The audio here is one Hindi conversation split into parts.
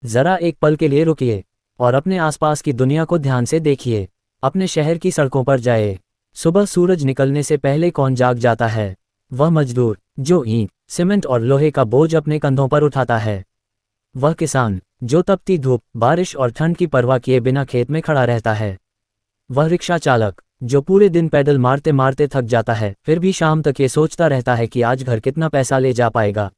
जरा एक पल के लिए रुकिए और अपने आसपास की दुनिया को ध्यान से देखिए। अपने शहर की सड़कों पर जाए। सुबह सूरज निकलने से पहले कौन जाग जाता है? वह मजदूर जो ईंट, सीमेंट और लोहे का बोझ अपने कंधों पर उठाता है। वह किसान जो तपती धूप, बारिश और ठंड की परवाह किए बिना खेत में खड़ा रहता है। वह रिक्शा चालक जो पूरे दिन पैडल मारते मारते थक जाता है, फिर भी शाम तक ये सोचता रहता है कि आज घर कितना पैसा ले जा पाएगा।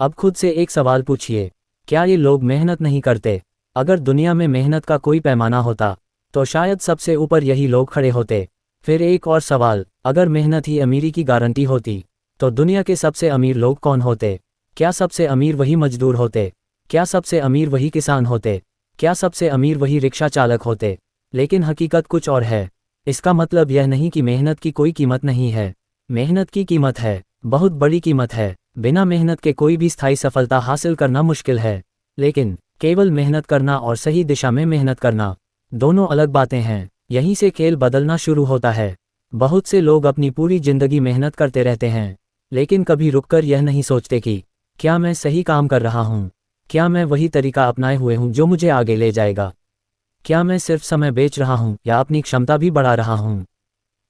अब खुद से एक सवाल पूछिए, क्या ये लोग मेहनत नहीं करते? अगर दुनिया में मेहनत का कोई पैमाना होता तो शायद सबसे ऊपर यही लोग खड़े होते। फिर एक और सवाल, अगर मेहनत ही अमीरी की गारंटी होती तो दुनिया के सबसे अमीर लोग कौन होते? क्या सबसे अमीर वही मजदूर होते? क्या सबसे अमीर वही किसान होते? क्या सबसे अमीर वही रिक्शा चालक होते? लेकिन हकीकत कुछ और है। इसका मतलब यह नहीं कि मेहनत की कोई कीमत नहीं है। मेहनत की कीमत है, बहुत बड़ी कीमत है। बिना मेहनत के कोई भी स्थायी सफलता हासिल करना मुश्किल है। लेकिन केवल मेहनत करना और सही दिशा में मेहनत करना दोनों अलग बातें हैं। यहीं से खेल बदलना शुरू होता है। बहुत से लोग अपनी पूरी जिंदगी मेहनत करते रहते हैं, लेकिन कभी रुककर यह नहीं सोचते कि क्या मैं सही काम कर रहा हूँ? क्या मैं वही तरीका अपनाए हुए हूँ जो मुझे आगे ले जाएगा? क्या मैं सिर्फ समय बेच रहा हूँ या अपनी क्षमता भी बढ़ा रहा हूँ?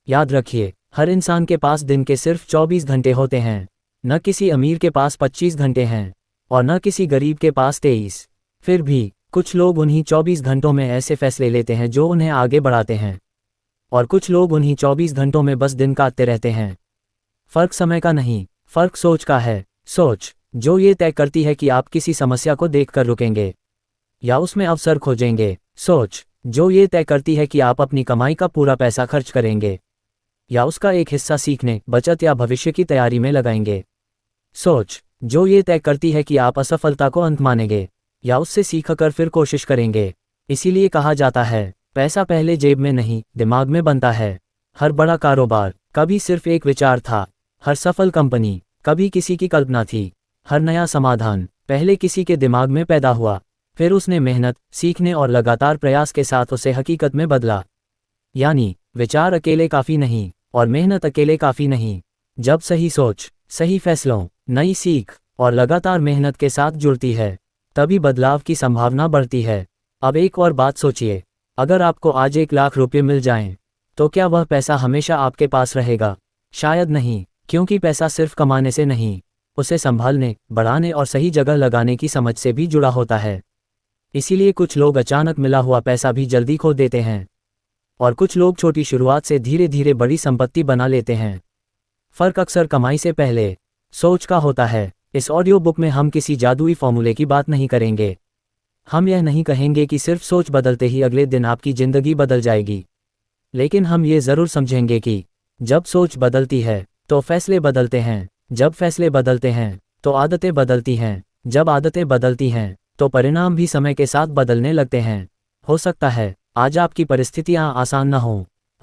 याद रखिए, हर इंसान के पास दिन के सिर्फ 24 घंटे होते हैं। न किसी अमीर के पास 25 घंटे हैं और न किसी गरीब के पास 23। फिर भी कुछ लोग उन्हीं 24 घंटों में ऐसे फैसले लेते हैं जो उन्हें आगे बढ़ाते हैं, और कुछ लोग उन्हीं 24 घंटों में बस दिन काटते रहते हैं। फर्क समय का नहीं, फर्क सोच का है। सोच जो ये तय करती है कि आप किसी समस्या को देखकर रुकेंगे या उसमें अवसर खोजेंगे। सोच जो ये तय करती है कि आप अपनी कमाई का पूरा पैसा खर्च करेंगे या उसका एक हिस्सा सीखने, बचत या भविष्य की तैयारी में लगाएंगे। सोच जो ये तय करती है कि आप असफलता को अंत मानेंगे या उससे सीखकर फिर कोशिश करेंगे। इसीलिए कहा जाता है, पैसा पहले जेब में नहीं, दिमाग में बनता है। हर बड़ा कारोबार कभी सिर्फ एक विचार था। हर सफल कंपनी कभी किसी की कल्पना थी। हर नया समाधान पहले किसी के दिमाग में पैदा हुआ, फिर उसने मेहनत, सीखने और लगातार प्रयास के साथ उसे हकीकत में बदला। यानी विचार अकेले काफ़ी नहीं और मेहनत अकेले काफ़ी नहीं। जब सही सोच, सही फैसलों, नई सीख और लगातार मेहनत के साथ जुड़ती है, तभी बदलाव की संभावना बढ़ती है। अब एक और बात सोचिए, अगर आपको आज 1 लाख रुपये मिल जाएं, तो क्या वह पैसा हमेशा आपके पास रहेगा? शायद नहीं, क्योंकि पैसा सिर्फ कमाने से नहीं, उसे संभालने, बढ़ाने और सही जगह लगाने की समझ से भी जुड़ा होता है। इसीलिए कुछ लोग अचानक मिला हुआ पैसा भी जल्दी खो देते हैं और कुछ लोग छोटी शुरुआत से धीरे धीरे बड़ी संपत्ति बना लेते हैं। फर्क अक्सर कमाई से पहले सोच का होता है। इस ऑडियो बुक में हम किसी जादुई फॉर्मूले की बात नहीं करेंगे। हम यह नहीं कहेंगे कि सिर्फ सोच बदलते ही अगले दिन आपकी जिंदगी बदल जाएगी। लेकिन हम ये ज़रूर समझेंगे कि जब सोच बदलती है तो फैसले बदलते हैं, जब फैसले बदलते हैं तो आदतें बदलती हैं, जब आदतें बदलती हैं तो परिणाम भी समय के साथ बदलने लगते हैं। हो सकता है आज आपकी परिस्थितियां आसान न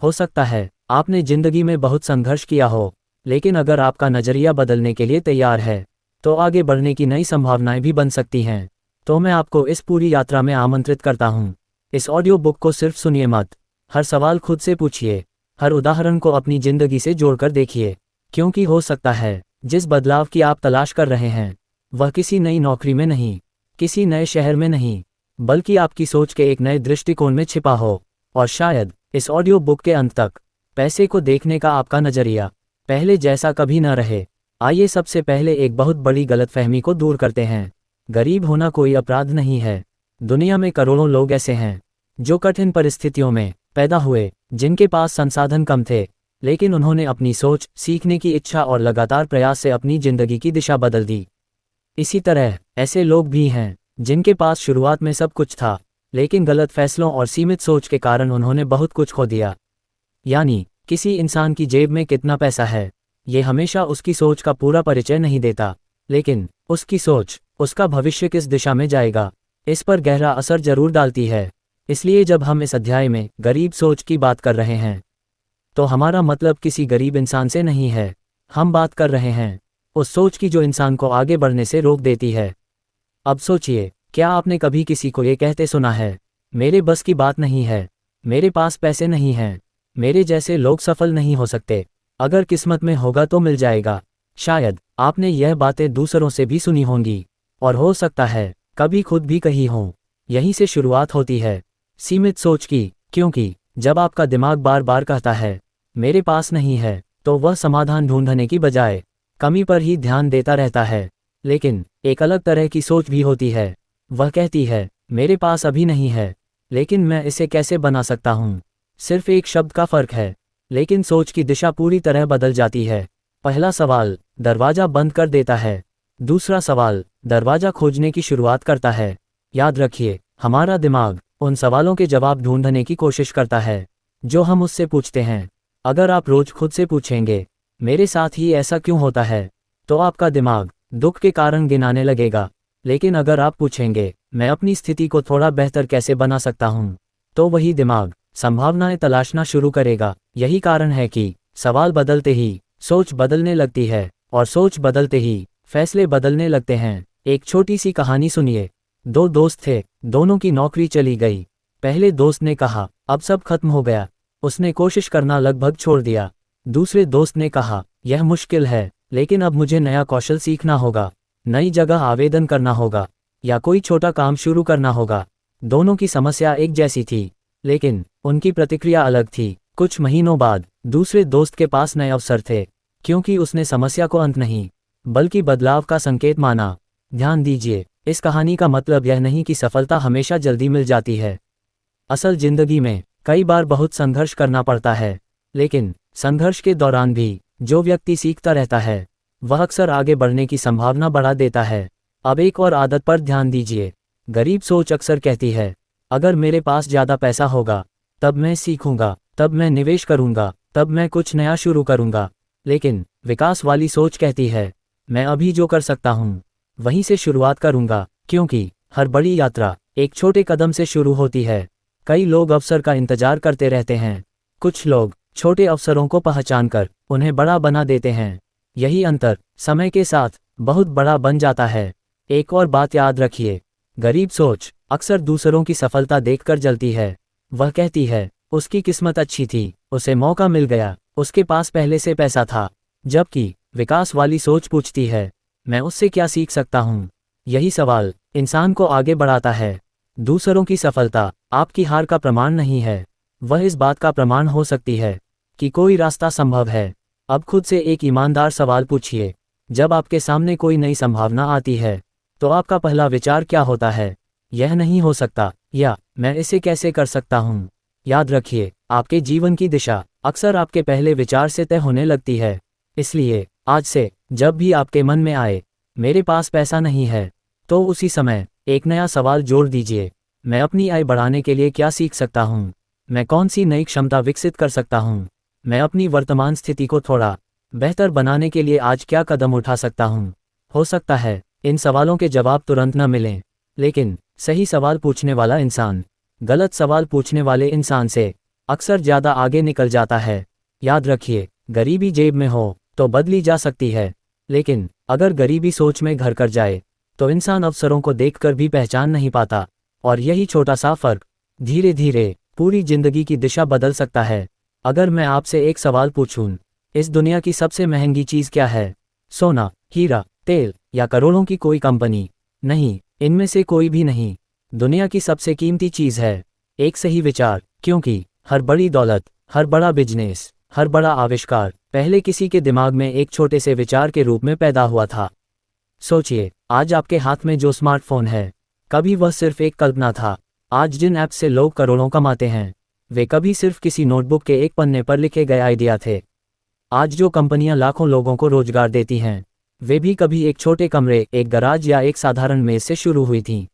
हो सकता है आपने जिंदगी में बहुत संघर्ष किया हो, लेकिन अगर आपका नज़रिया बदलने के लिए तैयार है तो आगे बढ़ने की नई संभावनाएं भी बन सकती हैं। तो मैं आपको इस पूरी यात्रा में आमंत्रित करता हूं। इस ऑडियो बुक को सिर्फ सुनिए मत, हर सवाल खुद से पूछिए, हर उदाहरण को अपनी जिंदगी से जोड़कर देखिए, क्योंकि हो सकता है जिस बदलाव की आप तलाश कर रहे हैं वह किसी नई नौकरी में नहीं, किसी नए शहर में नहीं, बल्कि आपकी सोच के एक नए दृष्टिकोण में छिपा हो। और शायद इस ऑडियो बुक के अंत तक पैसे को देखने का आपका नज़रिया पहले जैसा कभी न रहे। आइए सबसे पहले एक बहुत बड़ी गलतफहमी को दूर करते हैं। गरीब होना कोई अपराध नहीं है। दुनिया में करोड़ों लोग ऐसे हैं जो कठिन परिस्थितियों में पैदा हुए, जिनके पास संसाधन कम थे, लेकिन उन्होंने अपनी सोच, सीखने की इच्छा और लगातार प्रयास से अपनी जिंदगी की दिशा बदल दी। इसी तरह ऐसे लोग भी हैं जिनके पास शुरुआत में सब कुछ था, लेकिन गलत फैसलों और सीमित सोच के कारण उन्होंने बहुत कुछ खो दिया। यानी किसी इंसान की जेब में कितना पैसा है, ये हमेशा उसकी सोच का पूरा परिचय नहीं देता, लेकिन उसकी सोच, उसका भविष्य किस दिशा में जाएगा, इस पर गहरा असर जरूर डालती है। इसलिए जब हम इस अध्याय में गरीब सोच की बात कर रहे हैं तो हमारा मतलब किसी गरीब इंसान से नहीं है। हम बात कर रहे हैं उस सोच की जो इंसान को आगे बढ़ने से रोक देती है। अब सोचिए, क्या आपने कभी किसी को ये कहते सुना है, मेरे बस की बात नहीं है, मेरे पास पैसे नहीं हैं, मेरे जैसे लोग सफल नहीं हो सकते, अगर किस्मत में होगा तो मिल जाएगा। शायद आपने यह बातें दूसरों से भी सुनी होंगी, और हो सकता है कभी खुद भी कही हों। यहीं से शुरुआत होती है सीमित सोच की, क्योंकि जब आपका दिमाग बार बार कहता है मेरे पास नहीं है, तो वह समाधान ढूंढने की बजाय कमी पर ही ध्यान देता रहता है। लेकिन एक अलग तरह की सोच भी होती है। वह कहती है मेरे पास अभी नहीं है, लेकिन मैं इसे कैसे बना सकता हूँ। सिर्फ एक शब्द का फर्क है, लेकिन सोच की दिशा पूरी तरह बदल जाती है। पहला सवाल दरवाजा बंद कर देता है, दूसरा सवाल दरवाजा खोजने की शुरुआत करता है। याद रखिए, हमारा दिमाग उन सवालों के जवाब ढूंढने की कोशिश करता है जो हम उससे पूछते हैं। अगर आप रोज खुद से पूछेंगे मेरे साथ ही ऐसा क्यों होता है, तो आपका दिमाग दुख के कारण गिनाने लगेगा। लेकिन अगर आप पूछेंगे मैं अपनी स्थिति को थोड़ा बेहतर कैसे बना सकता हूँ, तो वही दिमाग संभावनाएं तलाशना शुरू करेगा। यही कारण है कि सवाल बदलते ही सोच बदलने लगती है, और सोच बदलते ही फैसले बदलने लगते हैं। एक छोटी सी कहानी सुनिए। दो दोस्त थे, दोनों की नौकरी चली गई। पहले दोस्त ने कहा अब सब खत्म हो गया, उसने कोशिश करना लगभग छोड़ दिया। दूसरे दोस्त ने कहा यह मुश्किल है, लेकिन अब मुझे नया कौशल सीखना होगा, नई जगह आवेदन करना होगा, या कोई छोटा काम शुरू करना होगा। दोनों की समस्या एक जैसी थी, लेकिन उनकी प्रतिक्रिया अलग थी। कुछ महीनों बाद दूसरे दोस्त के पास नए अवसर थे, क्योंकि उसने समस्या को अंत नहीं बल्कि बदलाव का संकेत माना। ध्यान दीजिए, इस कहानी का मतलब यह नहीं कि सफलता हमेशा जल्दी मिल जाती है। असल जिंदगी में कई बार बहुत संघर्ष करना पड़ता है, लेकिन संघर्ष के दौरान भी जो व्यक्ति सीखता रहता है वह अक्सर आगे बढ़ने की संभावना बढ़ा देता है। अब एक और आदत पर ध्यान दीजिए। गरीब सोच अक्सर कहती है अगर मेरे पास ज़्यादा पैसा होगा तब मैं सीखूंगा, तब मैं निवेश करूंगा, तब मैं कुछ नया शुरू करूंगा। लेकिन विकास वाली सोच कहती है मैं अभी जो कर सकता हूँ वहीं से शुरुआत करूंगा, क्योंकि हर बड़ी यात्रा एक छोटे कदम से शुरू होती है। कई लोग अवसर का इंतजार करते रहते हैं, कुछ लोग छोटे अवसरों को पहचानकर उन्हें बड़ा बना देते हैं। यही अंतर समय के साथ बहुत बड़ा बन जाता है। एक और बात याद रखिए, गरीब सोच अक्सर दूसरों की सफलता देखकर जलती है। वह कहती है उसकी किस्मत अच्छी थी, उसे मौका मिल गया, उसके पास पहले से पैसा था। जबकि विकास वाली सोच पूछती है मैं उससे क्या सीख सकता हूँ। यही सवाल इंसान को आगे बढ़ाता है। दूसरों की सफलता आपकी हार का प्रमाण नहीं है, वह इस बात का प्रमाण हो सकती है कि कोई रास्ता संभव है। अब खुद से एक ईमानदार सवाल पूछिए, जब आपके सामने कोई नई संभावना आती है तो आपका पहला विचार क्या होता है? यह नहीं हो सकता, या मैं इसे कैसे कर सकता हूँ। याद रखिए, आपके जीवन की दिशा अक्सर आपके पहले विचार से तय होने लगती है। इसलिए आज से जब भी आपके मन में आए मेरे पास पैसा नहीं है, तो उसी समय एक नया सवाल जोड़ दीजिए, मैं अपनी आय बढ़ाने के लिए क्या सीख सकता हूँ, मैं कौन सी नई क्षमता विकसित कर सकता हूँ, मैं अपनी वर्तमान स्थिति को थोड़ा बेहतर बनाने के लिए आज क्या कदम उठा सकता हूँ। हो सकता है इन सवालों के जवाब तुरंत न मिलें, लेकिन सही सवाल पूछने वाला इंसान गलत सवाल पूछने वाले इंसान से अक्सर ज़्यादा आगे निकल जाता है। याद रखिए, गरीबी जेब में हो तो बदली जा सकती है, लेकिन अगर गरीबी सोच में घर कर जाए तो इंसान अवसरों को देखकर भी पहचान नहीं पाता। और यही छोटा सा फर्क धीरे धीरे पूरी जिंदगी की दिशा बदल सकता है। अगर मैं आपसे एक सवाल पूछूं, इस दुनिया की सबसे महंगी चीज़ क्या है? सोना, हीरा, तेल या करोड़ों की कोई कंपनी? नहीं, इनमें से कोई भी नहीं। दुनिया की सबसे कीमती चीज़ है एक सही विचार, क्योंकि हर बड़ी दौलत, हर बड़ा बिजनेस, हर बड़ा आविष्कार पहले किसी के दिमाग में एक छोटे से विचार के रूप में पैदा हुआ था। सोचिए, आज आपके हाथ में जो स्मार्टफोन है, कभी वह सिर्फ एक कल्पना था। आज जिन ऐप से लोग करोड़ों कमाते हैं, वे कभी सिर्फ किसी नोटबुक के एक पन्ने पर लिखे गए आइडिया थे। आज जो कंपनियां लाखों लोगों को रोजगार देती हैं, वे भी कभी एक छोटे कमरे, एक गराज या एक साधारण मेज से शुरू हुई थीं।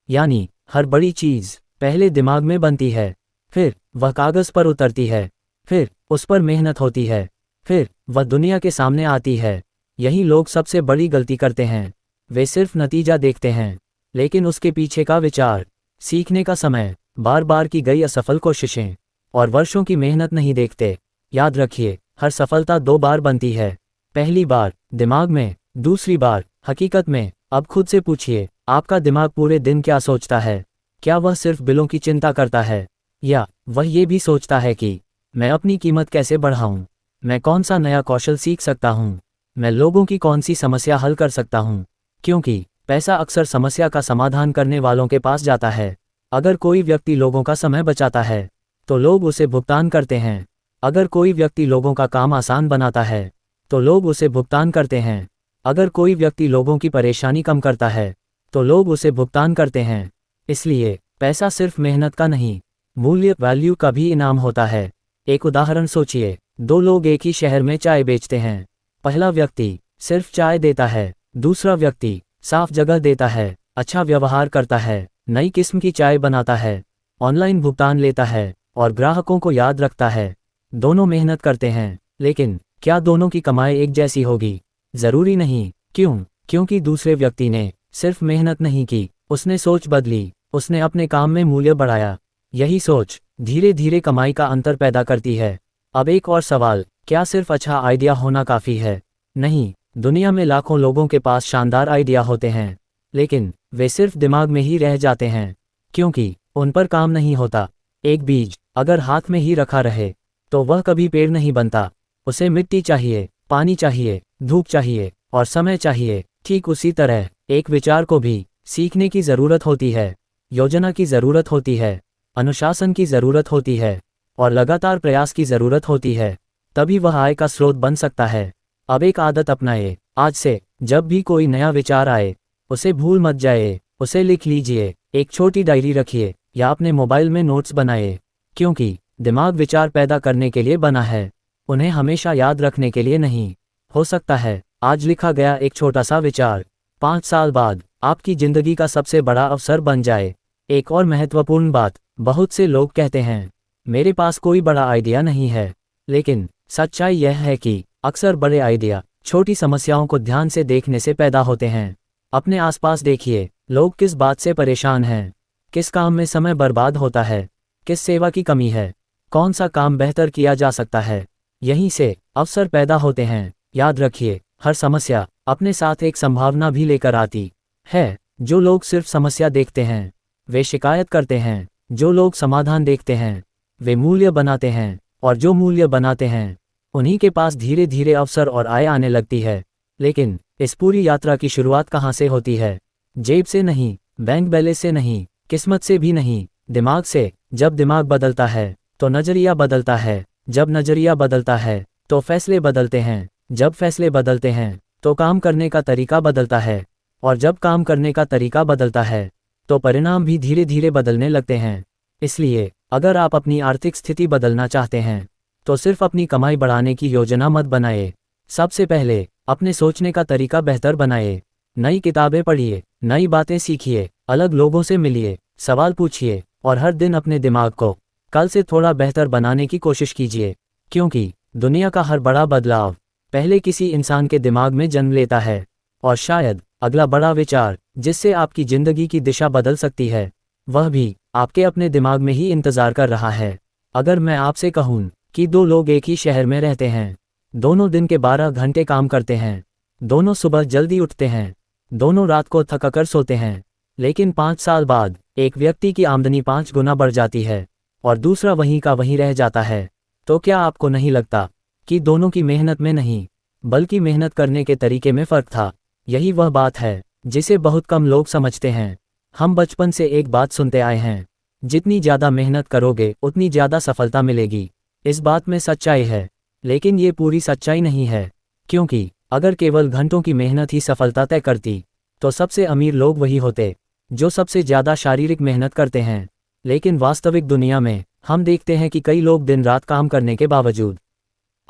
यानी हर बड़ी चीज़ पहले दिमाग में बनती है, फिर वह कागज़ पर उतरती है, फिर उस पर मेहनत होती है, फिर वह दुनिया के सामने आती है। यही लोग सबसे बड़ी गलती करते हैं, वे सिर्फ नतीजा देखते हैं, लेकिन उसके पीछे का विचार, सीखने का समय, बार बार की गई असफल कोशिशें और वर्षों की मेहनत नहीं देखते। याद रखिए, हर सफलता 2 बार बनती है, पहली बार दिमाग में, दूसरी बार हकीकत में। अब खुद से पूछिए, आपका दिमाग पूरे दिन क्या सोचता है? क्या वह सिर्फ बिलों की चिंता करता है, या वह ये भी सोचता है कि मैं अपनी कीमत कैसे बढ़ाऊं, मैं कौन सा नया कौशल सीख सकता हूं, मैं लोगों की कौन सी समस्या हल कर सकता हूं? क्योंकि पैसा अक्सर समस्या का समाधान करने वालों के पास जाता है। अगर कोई व्यक्ति लोगों का समय बचाता है तो लोग उसे भुगतान करते हैं। अगर कोई व्यक्ति लोगों का काम आसान बनाता है तो लोग उसे भुगतान करते हैं। अगर कोई व्यक्ति लोगों की परेशानी कम करता है तो लोग उसे भुगतान करते हैं। इसलिए पैसा सिर्फ मेहनत का नहीं, मूल्य वैल्यू का भी इनाम होता है। एक उदाहरण सोचिए, दो लोग एक ही शहर में चाय बेचते हैं। पहला व्यक्ति सिर्फ चाय देता है, दूसरा व्यक्ति साफ जगह देता है, अच्छा व्यवहार करता है, नई किस्म की चाय बनाता है, ऑनलाइन भुगतान लेता है और ग्राहकों को याद रखता है। दोनों मेहनत करते हैं, लेकिन क्या दोनों की कमाई एक जैसी होगी? जरूरी नहीं। क्यों? क्योंकि दूसरे व्यक्ति ने सिर्फ मेहनत नहीं की, उसने सोच बदली, उसने अपने काम में मूल्य बढ़ाया। यही सोच धीरे धीरे कमाई का अंतर पैदा करती है। अब एक और सवाल, क्या सिर्फ अच्छा आइडिया होना काफ़ी है? नहीं, दुनिया में लाखों लोगों के पास शानदार आइडिया होते हैं, लेकिन वे सिर्फ दिमाग में ही रह जाते हैं, क्योंकि उन पर काम नहीं होता। एक बीज अगर हाथ में ही रखा रहे तो वह कभी पेड़ नहीं बनता। उसे मिट्टी चाहिए, पानी चाहिए, धूप चाहिए और समय चाहिए। ठीक उसी तरह एक विचार को भी सीखने की ज़रूरत होती है, योजना की ज़रूरत होती है, अनुशासन की ज़रूरत होती है और लगातार प्रयास की ज़रूरत होती है। तभी वह आय का स्रोत बन सकता है। अब एक आदत अपनाए, आज से जब भी कोई नया विचार आए उसे भूल मत जाए, उसे लिख लीजिए, एक छोटी डायरी रखिए या अपने मोबाइल में नोट्स बनाए, क्योंकि दिमाग विचार पैदा करने के लिए बना है, उन्हें हमेशा याद रखने के लिए नहीं। हो सकता है आज लिखा गया एक छोटा सा विचार 5 साल बाद आपकी जिंदगी का सबसे बड़ा अवसर बन जाए। एक और महत्वपूर्ण बात, बहुत से लोग कहते हैं मेरे पास कोई बड़ा आइडिया नहीं है, लेकिन सच्चाई यह है कि अक्सर बड़े आइडिया छोटी समस्याओं को ध्यान से देखने से पैदा होते हैं। अपने आसपास देखिए, लोग किस बात से परेशान हैं, किस काम में समय बर्बाद होता है, किस सेवा की कमी है, कौन सा काम बेहतर किया जा सकता है। यहीं से अवसर पैदा होते हैं। याद रखिए, हर समस्या अपने साथ एक संभावना भी लेकर आती है। जो लोग सिर्फ समस्या देखते हैं वे शिकायत करते हैं, जो लोग समाधान देखते हैं वे मूल्य बनाते हैं, और जो मूल्य बनाते हैं उन्हीं के पास धीरे धीरे अवसर और आय आने लगती है। लेकिन इस पूरी यात्रा की शुरुआत कहाँ से होती है? जेब से नहीं, बैंक बैलेंस से नहीं, किस्मत से भी नहीं, दिमाग से। जब दिमाग बदलता है तो नजरिया बदलता है, जब नजरिया बदलता है तो फैसले बदलते हैं, जब फैसले बदलते हैं तो काम करने का तरीका बदलता है, और जब काम करने का तरीका बदलता है तो परिणाम भी धीरे धीरे बदलने लगते हैं। इसलिए अगर आप अपनी आर्थिक स्थिति बदलना चाहते हैं तो सिर्फ अपनी कमाई बढ़ाने की योजना मत बनाए। सबसे पहले अपने सोचने का तरीका बेहतर बनाए। नई किताबें पढ़िए, नई बातें सीखिए, अलग लोगों से मिलिए, सवाल पूछिए और हर दिन अपने दिमाग को कल से थोड़ा बेहतर बनाने की कोशिश कीजिए, क्योंकि दुनिया का हर बड़ा बदलाव पहले किसी इंसान के दिमाग में जन्म लेता है, और शायद अगला बड़ा विचार जिससे आपकी जिंदगी की दिशा बदल सकती है वह भी आपके अपने दिमाग में ही इंतजार कर रहा है। अगर मैं आपसे कहूँ कि दो लोग एक ही शहर में रहते हैं, दोनों दिन के 12 घंटे काम करते हैं, दोनों सुबह जल्दी उठते हैं, दोनों रात को थककर सोते हैं, लेकिन 5 साल बाद एक व्यक्ति की आमदनी 5 गुना बढ़ जाती है और दूसरा वहीं का वहीं रह जाता है, तो क्या आपको नहीं लगता कि दोनों की मेहनत में नहीं बल्कि मेहनत करने के तरीके में फ़र्क था? यही वह बात है जिसे बहुत कम लोग समझते हैं। हम बचपन से एक बात सुनते आए हैं, जितनी ज़्यादा मेहनत करोगे उतनी ज़्यादा सफलता मिलेगी। इस बात में सच्चाई है, लेकिन ये पूरी सच्चाई नहीं है, क्योंकि अगर केवल घंटों की मेहनत ही सफलता तय करती तो सबसे अमीर लोग वही होते जो सबसे ज़्यादा शारीरिक मेहनत करते हैं। लेकिन वास्तविक दुनिया में हम देखते हैं कि कई लोग दिन रात काम करने के बावजूद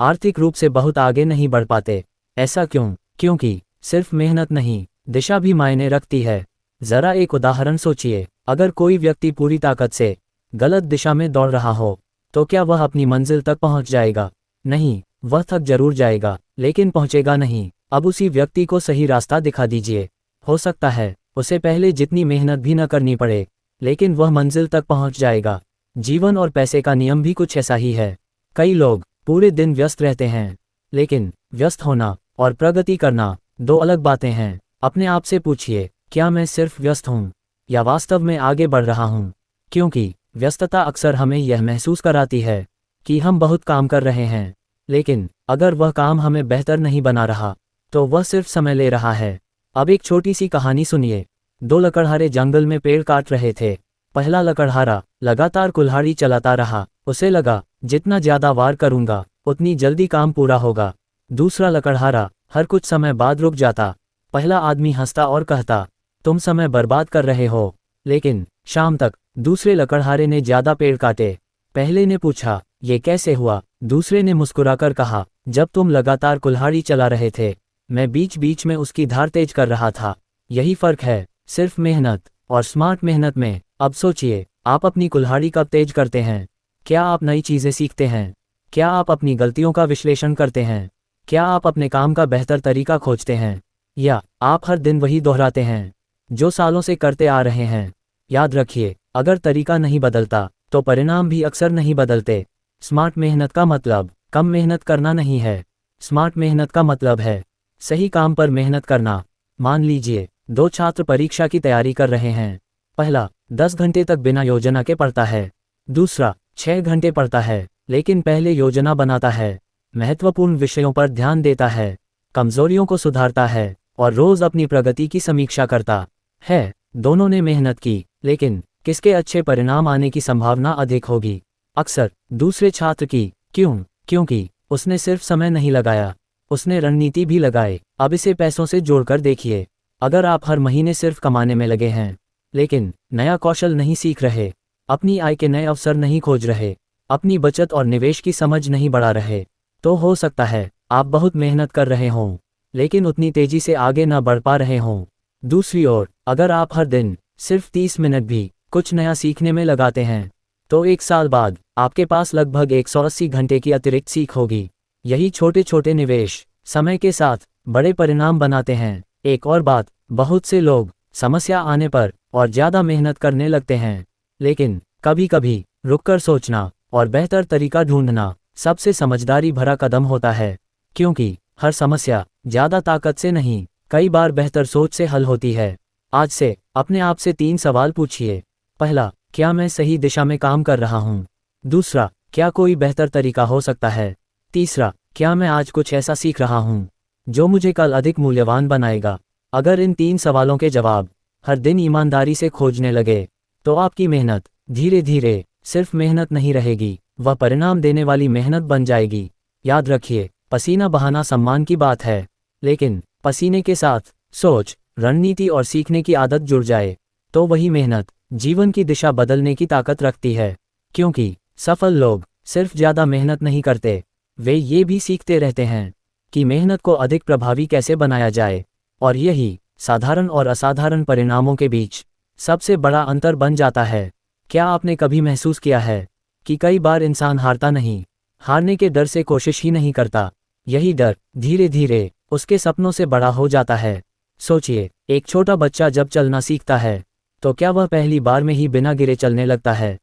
आर्थिक रूप से बहुत आगे नहीं बढ़ पाते। ऐसा क्यों? क्योंकि सिर्फ मेहनत नहीं, दिशा भी मायने रखती है। ज़रा एक उदाहरण सोचिए, अगर कोई व्यक्ति पूरी ताकत से गलत दिशा में दौड़ रहा हो तो क्या वह अपनी मंजिल तक पहुंच जाएगा? नहीं, वह थक जरूर जाएगा लेकिन पहुंचेगा नहीं। अब उसी व्यक्ति को सही रास्ता दिखा दीजिए, हो सकता है उसे पहले जितनी मेहनत भी न करनी पड़े, लेकिन वह मंजिल तक पहुंच जाएगा। जीवन और पैसे का नियम भी कुछ ऐसा ही है। कई लोग पूरे दिन व्यस्त रहते हैं, लेकिन व्यस्त होना और प्रगति करना दो अलग बातें हैं। अपने आप से पूछिए, क्या मैं सिर्फ व्यस्त हूँ या वास्तव में आगे बढ़ रहा हूँ? क्योंकि व्यस्तता अक्सर हमें यह महसूस कराती है कि हम बहुत काम कर रहे हैं, लेकिन अगर वह काम हमें बेहतर नहीं बना रहा तो वह सिर्फ समय ले रहा है। अब एक छोटी सी कहानी सुनिए। दो लकड़हारे जंगल में पेड़ काट रहे थे। पहला लकड़हारा लगातार कुल्हाड़ी चलाता रहा। उसे लगा, जितना ज्यादा वार करूंगा उतनी जल्दी काम पूरा होगा। दूसरा लकड़हारा हर कुछ समय बाद रुक जाता। पहला आदमी हंसता और कहता, तुम समय बर्बाद कर रहे हो। लेकिन शाम तक दूसरे लकड़हारे ने ज्यादा पेड़ काटे। पहले ने पूछा, ये कैसे हुआ? दूसरे ने मुस्कुराकर कहा, जब तुम लगातार कुल्हाड़ी चला रहे थे, मैं बीच बीच में उसकी धार तेज कर रहा था। यही फर्क है, सिर्फ मेहनत और स्मार्ट मेहनत में। अब सोचिए, आप अपनी कुल्हाड़ी कब तेज करते हैं? क्या आप नई चीजें सीखते हैं? क्या आप अपनी गलतियों का विश्लेषण करते हैं? क्या आप अपने काम का बेहतर तरीका खोजते हैं? या आप हर दिन वही दोहराते हैं जो सालों से करते आ रहे हैं? याद रखिए, अगर तरीका नहीं बदलता तो परिणाम भी अक्सर नहीं बदलते। स्मार्ट मेहनत का मतलब कम मेहनत करना नहीं है। स्मार्ट मेहनत का मतलब है सही काम पर मेहनत करना। मान लीजिए, दो छात्र परीक्षा की तैयारी कर रहे हैं। पहला 10 घंटे तक बिना योजना के पढ़ता है। दूसरा 6 घंटे पढ़ता है, लेकिन पहले योजना बनाता है, महत्वपूर्ण विषयों पर ध्यान देता है, कमजोरियों को सुधारता है और रोज अपनी प्रगति की समीक्षा करता है। दोनों ने मेहनत की, लेकिन किसके अच्छे परिणाम आने की संभावना अधिक होगी? अक्सर दूसरे छात्र की। क्यों? क्योंकि उसने सिर्फ समय नहीं लगाया, उसने रणनीति भी लगाई। अब इसे पैसों से जोड़कर देखिए। अगर आप हर महीने सिर्फ कमाने में लगे हैं, लेकिन नया कौशल नहीं सीख रहे, अपनी आय के नए अवसर नहीं खोज रहे, अपनी बचत और निवेश की समझ नहीं बढ़ा रहे, तो हो सकता है आप बहुत मेहनत कर रहे हों, लेकिन उतनी तेजी से आगे न बढ़ पा रहे हों। दूसरी ओर, अगर आप हर दिन सिर्फ 30 मिनट भी कुछ नया सीखने में लगाते हैं, तो 1 साल बाद आपके पास लगभग 180 घंटे की अतिरिक्त सीख होगी। यही छोटे छोटे निवेश समय के साथ बड़े परिणाम बनाते हैं। एक और बात, बहुत से लोग समस्या आने पर और ज़्यादा मेहनत करने लगते हैं, लेकिन कभी कभी रुककर सोचना और बेहतर तरीका ढूंढना सबसे समझदारी भरा कदम होता है। क्योंकि हर समस्या ज़्यादा ताकत से नहीं, कई बार बेहतर सोच से हल होती है। आज से अपने आप से 3 सवाल पूछिए। पहला, क्या मैं सही दिशा में काम कर रहा हूँ? दूसरा, क्या कोई बेहतर तरीका हो सकता है? तीसरा, क्या मैं आज कुछ ऐसा सीख रहा हूँ जो मुझे कल अधिक मूल्यवान बनाएगा? अगर इन 3 सवालों के जवाब हर दिन ईमानदारी से खोजने लगे, तो आपकी मेहनत धीरे धीरे सिर्फ मेहनत नहीं रहेगी, वह परिणाम देने वाली मेहनत बन जाएगी। याद रखिए, पसीना बहाना सम्मान की बात है, लेकिन पसीने के साथ सोच, रणनीति और सीखने की आदत जुड़ जाए, तो वही मेहनत जीवन की दिशा बदलने की ताकत रखती है। क्योंकि सफल लोग सिर्फ ज़्यादा मेहनत नहीं करते, वे ये भी सीखते रहते हैं कि मेहनत को अधिक प्रभावी कैसे बनाया जाए। और यही साधारण और असाधारण परिणामों के बीच सबसे बड़ा अंतर बन जाता है। क्या आपने कभी महसूस किया है कि कई बार इंसान हारता नहीं, हारने के डर से कोशिश ही नहीं करता? यही डर धीरे धीरे उसके सपनों से बड़ा हो जाता है। सोचिए, एक छोटा बच्चा जब चलना सीखता है, तो क्या वह पहली बार में ही बिना गिरे चलने लगता है?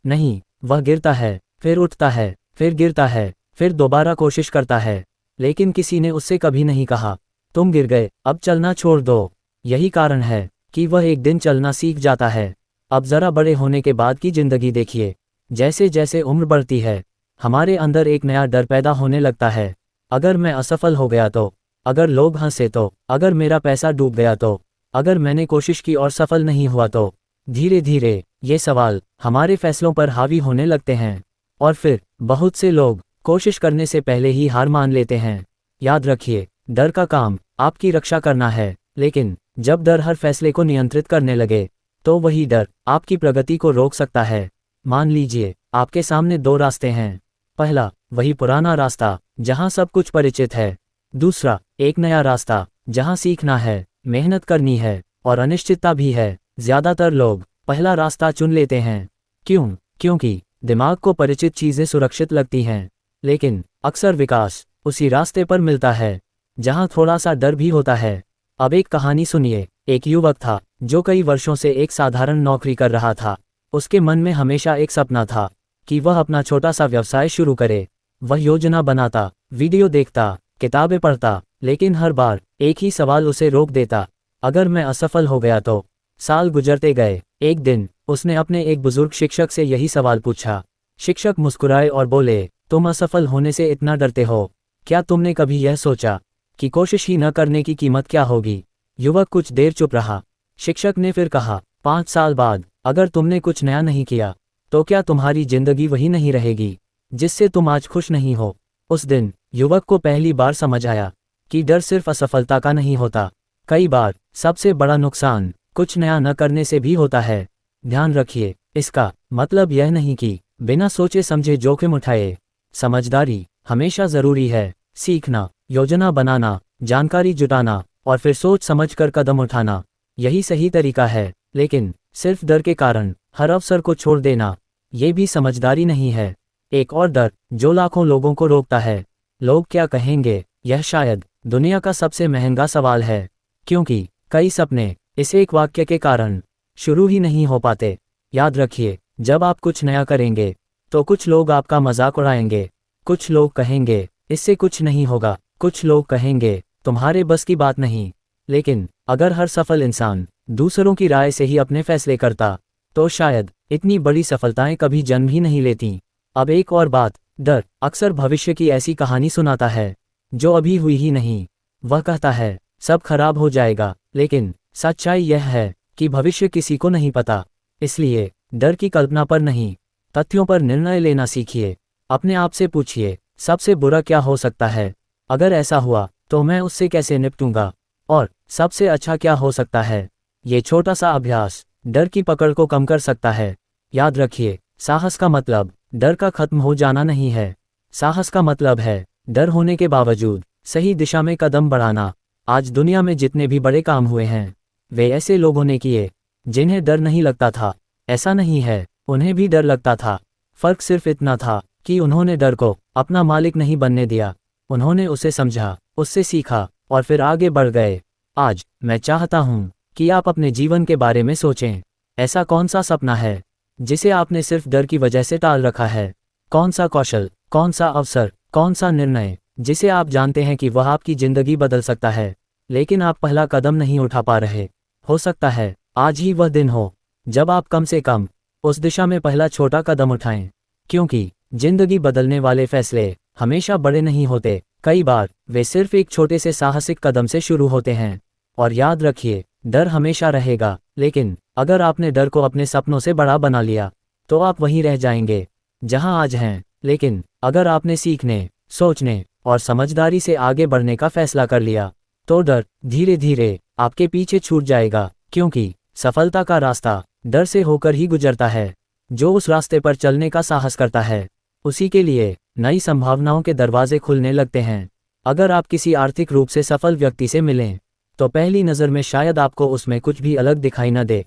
नहीं, वह गिरता है, फिर उठता है, फिर गिरता है, फिर दोबारा कोशिश करता है। लेकिन किसी ने उससे कभी नहीं कहा, तुम गिर गए, अब चलना छोड़ दो। यही कारण है कि वह एक दिन चलना सीख जाता है। अब जरा बड़े होने के बाद की जिंदगी देखिए। जैसे जैसे उम्र बढ़ती है, हमारे अंदर एक नया डर पैदा होने लगता है। अगर मैं असफल हो गया तो? अगर लोग हंसे तो? अगर मेरा पैसा डूब गया तो? अगर मैंने कोशिश की और सफल नहीं हुआ तो? धीरे धीरे ये सवाल हमारे फैसलों पर हावी होने लगते हैं, और फिर बहुत से लोग कोशिश करने से पहले ही हार मान लेते हैं। याद रखिए, डर का काम आपकी रक्षा करना है, लेकिन जब डर हर फैसले को नियंत्रित करने लगे, तो वही डर आपकी प्रगति को रोक सकता है। मान लीजिए, आपके सामने 2 रास्ते हैं। पहला, वही पुराना रास्ता जहां सब कुछ परिचित है। दूसरा, एक नया रास्ता जहां सीखना है, मेहनत करनी है और अनिश्चितता भी है। ज्यादातर लोग पहला रास्ता चुन लेते हैं। क्यों? क्योंकि दिमाग को परिचित चीजें सुरक्षित लगती हैं, लेकिन अक्सर विकास उसी रास्ते पर मिलता है जहां थोड़ा सा डर भी होता है। अब एक कहानी सुनिए। एक युवक था जो कई वर्षों से एक साधारण नौकरी कर रहा था। उसके मन में हमेशा एक सपना था कि वह अपना छोटा सा व्यवसाय शुरू करे। वह योजना बनाता, वीडियो देखता, किताबें पढ़ता, लेकिन हर बार एक ही सवाल उसे रोक देता, अगर मैं असफल हो गया तो? साल गुजरते गए। एक दिन उसने अपने एक बुजुर्ग शिक्षक से यही सवाल पूछा। शिक्षक मुस्कुराए और बोले, तुम असफल होने से इतना डरते हो, क्या तुमने कभी यह सोचा कि कोशिश ही न करने की कीमत क्या होगी? युवक कुछ देर चुप रहा। शिक्षक ने फिर कहा, 5 साल बाद अगर तुमने कुछ नया नहीं किया तो क्या तुम्हारी जिंदगी वही नहीं रहेगी जिससे तुम आज खुश नहीं हो? उस दिन युवक को पहली बार समझ आया कि डर सिर्फ असफलता का नहीं होता, कई बार सबसे बड़ा नुकसान कुछ नया न करने से भी होता है। ध्यान रखिए, इसका मतलब यह नहीं कि बिना सोचे समझे जोखिम उठाए। समझदारी हमेशा जरूरी है। सीखना, योजना बनाना, जानकारी जुटाना और फिर सोच समझकर कदम उठाना, यही सही तरीका है। लेकिन सिर्फ डर के कारण हर अवसर को छोड़ देना, ये भी समझदारी नहीं है। एक और डर जो लाखों लोगों को रोकता है, लोग क्या कहेंगे, यह शायद दुनिया का सबसे महंगा सवाल है, क्योंकि कई सपने इस एक वाक्य के कारण शुरू ही नहीं हो पाते। याद रखिए, जब आप कुछ नया करेंगे तो कुछ लोग आपका मजाक उड़ाएंगे, कुछ लोग कहेंगे इससे कुछ नहीं होगा, कुछ लोग कहेंगे तुम्हारे बस की बात नहीं। लेकिन अगर हर सफल इंसान दूसरों की राय से ही अपने फैसले करता तो शायद इतनी बड़ी सफलताएं कभी जन्म ही नहीं लेती। अब एक और बात, डर अक्सर भविष्य की ऐसी कहानी सुनाता है जो अभी हुई ही नहीं। वह कहता है सब खराब हो जाएगा, लेकिन सच्चाई यह है कि भविष्य किसी को नहीं पता। इसलिए डर की कल्पना पर नहीं, तथ्यों पर निर्णय लेना सीखिए। अपने आप से पूछिए, सबसे बुरा क्या हो सकता है? अगर ऐसा हुआ तो मैं उससे कैसे निपटूंगा? और सबसे अच्छा क्या हो सकता है? ये छोटा सा अभ्यास डर की पकड़ को कम कर सकता है। याद रखिए, साहस का मतलब डर का खत्म हो जाना नहीं है। साहस का मतलब है डर होने के बावजूद सही दिशा में कदम बढ़ाना। आज दुनिया में जितने भी बड़े काम हुए हैं वे ऐसे लोगों ने किए जिन्हें डर नहीं लगता था। ऐसा नहीं है, उन्हें भी डर लगता था। फर्क सिर्फ इतना था कि उन्होंने डर को अपना मालिक नहीं बनने दिया, उन्होंने उसे समझा, उससे सीखा और फिर आगे बढ़ गए। आज मैं चाहता हूं कि आप अपने जीवन के बारे में सोचें। ऐसा कौन सा सपना है जिसे आपने सिर्फ डर की वजह से टाल रखा है? कौन सा कौशल, कौन सा अवसर, कौन सा निर्णय जिसे आप जानते हैं कि वह आपकी जिंदगी बदल सकता है, लेकिन आप पहला कदम नहीं उठा पा रहे? हो सकता है आज ही वह दिन हो जब आप कम से कम उस दिशा में पहला छोटा कदम उठाएं, क्योंकि जिंदगी बदलने वाले फैसले हमेशा बड़े नहीं होते, कई बार वे सिर्फ एक छोटे से साहसिक कदम से शुरू होते हैं। और याद रखिए, डर हमेशा रहेगा, लेकिन अगर आपने डर को अपने सपनों से बड़ा बना लिया तो आप वहीं रह जाएंगे जहां आज हैं। लेकिन अगर आपने सीखने, सोचने और समझदारी से आगे बढ़ने का फैसला कर लिया तो डर धीरे धीरे आपके पीछे छूट जाएगा, क्योंकि सफलता का रास्ता डर से होकर ही गुजरता है। जो उस रास्ते पर चलने का साहस करता है उसी के लिए नई संभावनाओं के दरवाजे खुलने लगते हैं। अगर आप किसी आर्थिक रूप से सफल व्यक्ति से मिलें तो पहली नज़र में शायद आपको उसमें कुछ भी अलग दिखाई न दे।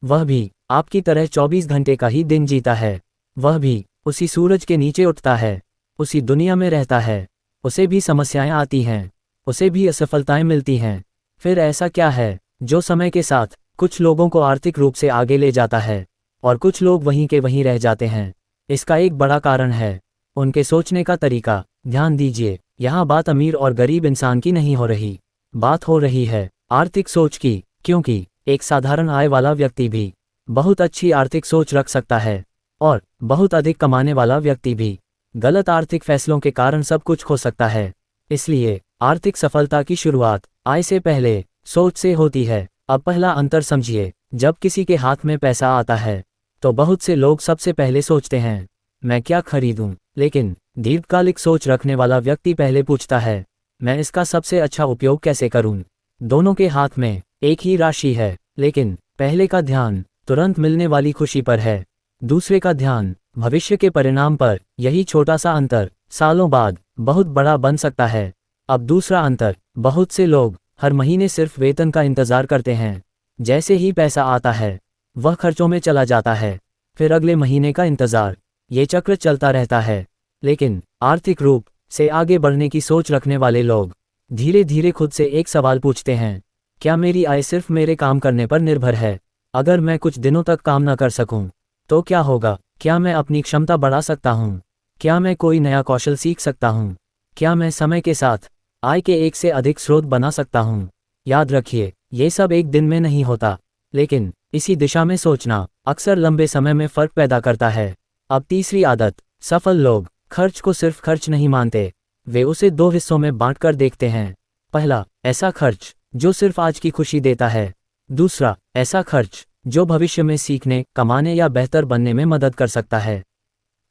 वह भी आपकी तरह 24 घंटे का ही दिन जीता है, वह भी उसी सूरज के नीचे उठता है, उसी दुनिया में रहता है, उसे भी समस्याएं आती हैं, उसे भी असफलताएं मिलती हैं। फिर ऐसा क्या है जो समय के साथ कुछ लोगों को आर्थिक रूप से आगे ले जाता है और कुछ लोग वहीं के वहीं रह जाते हैं? इसका एक बड़ा कारण है उनके सोचने का तरीका। ध्यान दीजिए, यहाँ बात अमीर और गरीब इंसान की नहीं हो रही, बात हो रही है आर्थिक सोच की, क्योंकि एक साधारण आय वाला व्यक्ति भी बहुत अच्छी आर्थिक सोच रख सकता है और बहुत अधिक कमाने वाला व्यक्ति भी गलत आर्थिक फैसलों के कारण सब कुछ खो सकता है। इसलिए आर्थिक सफलता की शुरुआत आय से पहले सोच से होती है। अब पहला अंतर समझिए, जब किसी के हाथ में पैसा आता है तो बहुत से लोग सबसे पहले सोचते हैं मैं क्या खरीदूं, लेकिन दीर्घकालिक सोच रखने वाला व्यक्ति पहले पूछता है मैं इसका सबसे अच्छा उपयोग कैसे करूं। दोनों के हाथ में एक ही राशि है, लेकिन पहले का ध्यान तुरंत मिलने वाली खुशी पर है, दूसरे का ध्यान भविष्य के परिणाम पर। यही छोटा सा अंतर सालों बाद बहुत बड़ा बन सकता है। अब दूसरा अंतर, बहुत से लोग हर महीने सिर्फ वेतन का इंतजार करते हैं। जैसे ही पैसा आता है वह खर्चों में चला जाता है, फिर अगले महीने का इंतजार, ये चक्र चलता रहता है। लेकिन आर्थिक रूप से आगे बढ़ने की सोच रखने वाले लोग धीरे धीरे खुद से एक सवाल पूछते हैं, क्या मेरी आय सिर्फ मेरे काम करने पर निर्भर है? अगर मैं कुछ दिनों तक काम न कर सकूं तो क्या होगा? क्या मैं अपनी क्षमता बढ़ा सकता हूं? क्या मैं कोई नया कौशल सीख सकता हूं? क्या मैं समय के साथ आय के एक से अधिक स्रोत बना सकता हूं? याद रखिए, ये सब एक दिन में नहीं होता, लेकिन इसी दिशा में सोचना अक्सर लंबे समय में फर्क पैदा करता है। अब तीसरी आदत, सफल लोग खर्च को सिर्फ खर्च नहीं मानते, वे उसे 2 हिस्सों में बांटकर देखते हैं। पहला, ऐसा खर्च जो सिर्फ आज की खुशी देता है। दूसरा, ऐसा खर्च जो भविष्य में सीखने, कमाने या बेहतर बनने में मदद कर सकता है।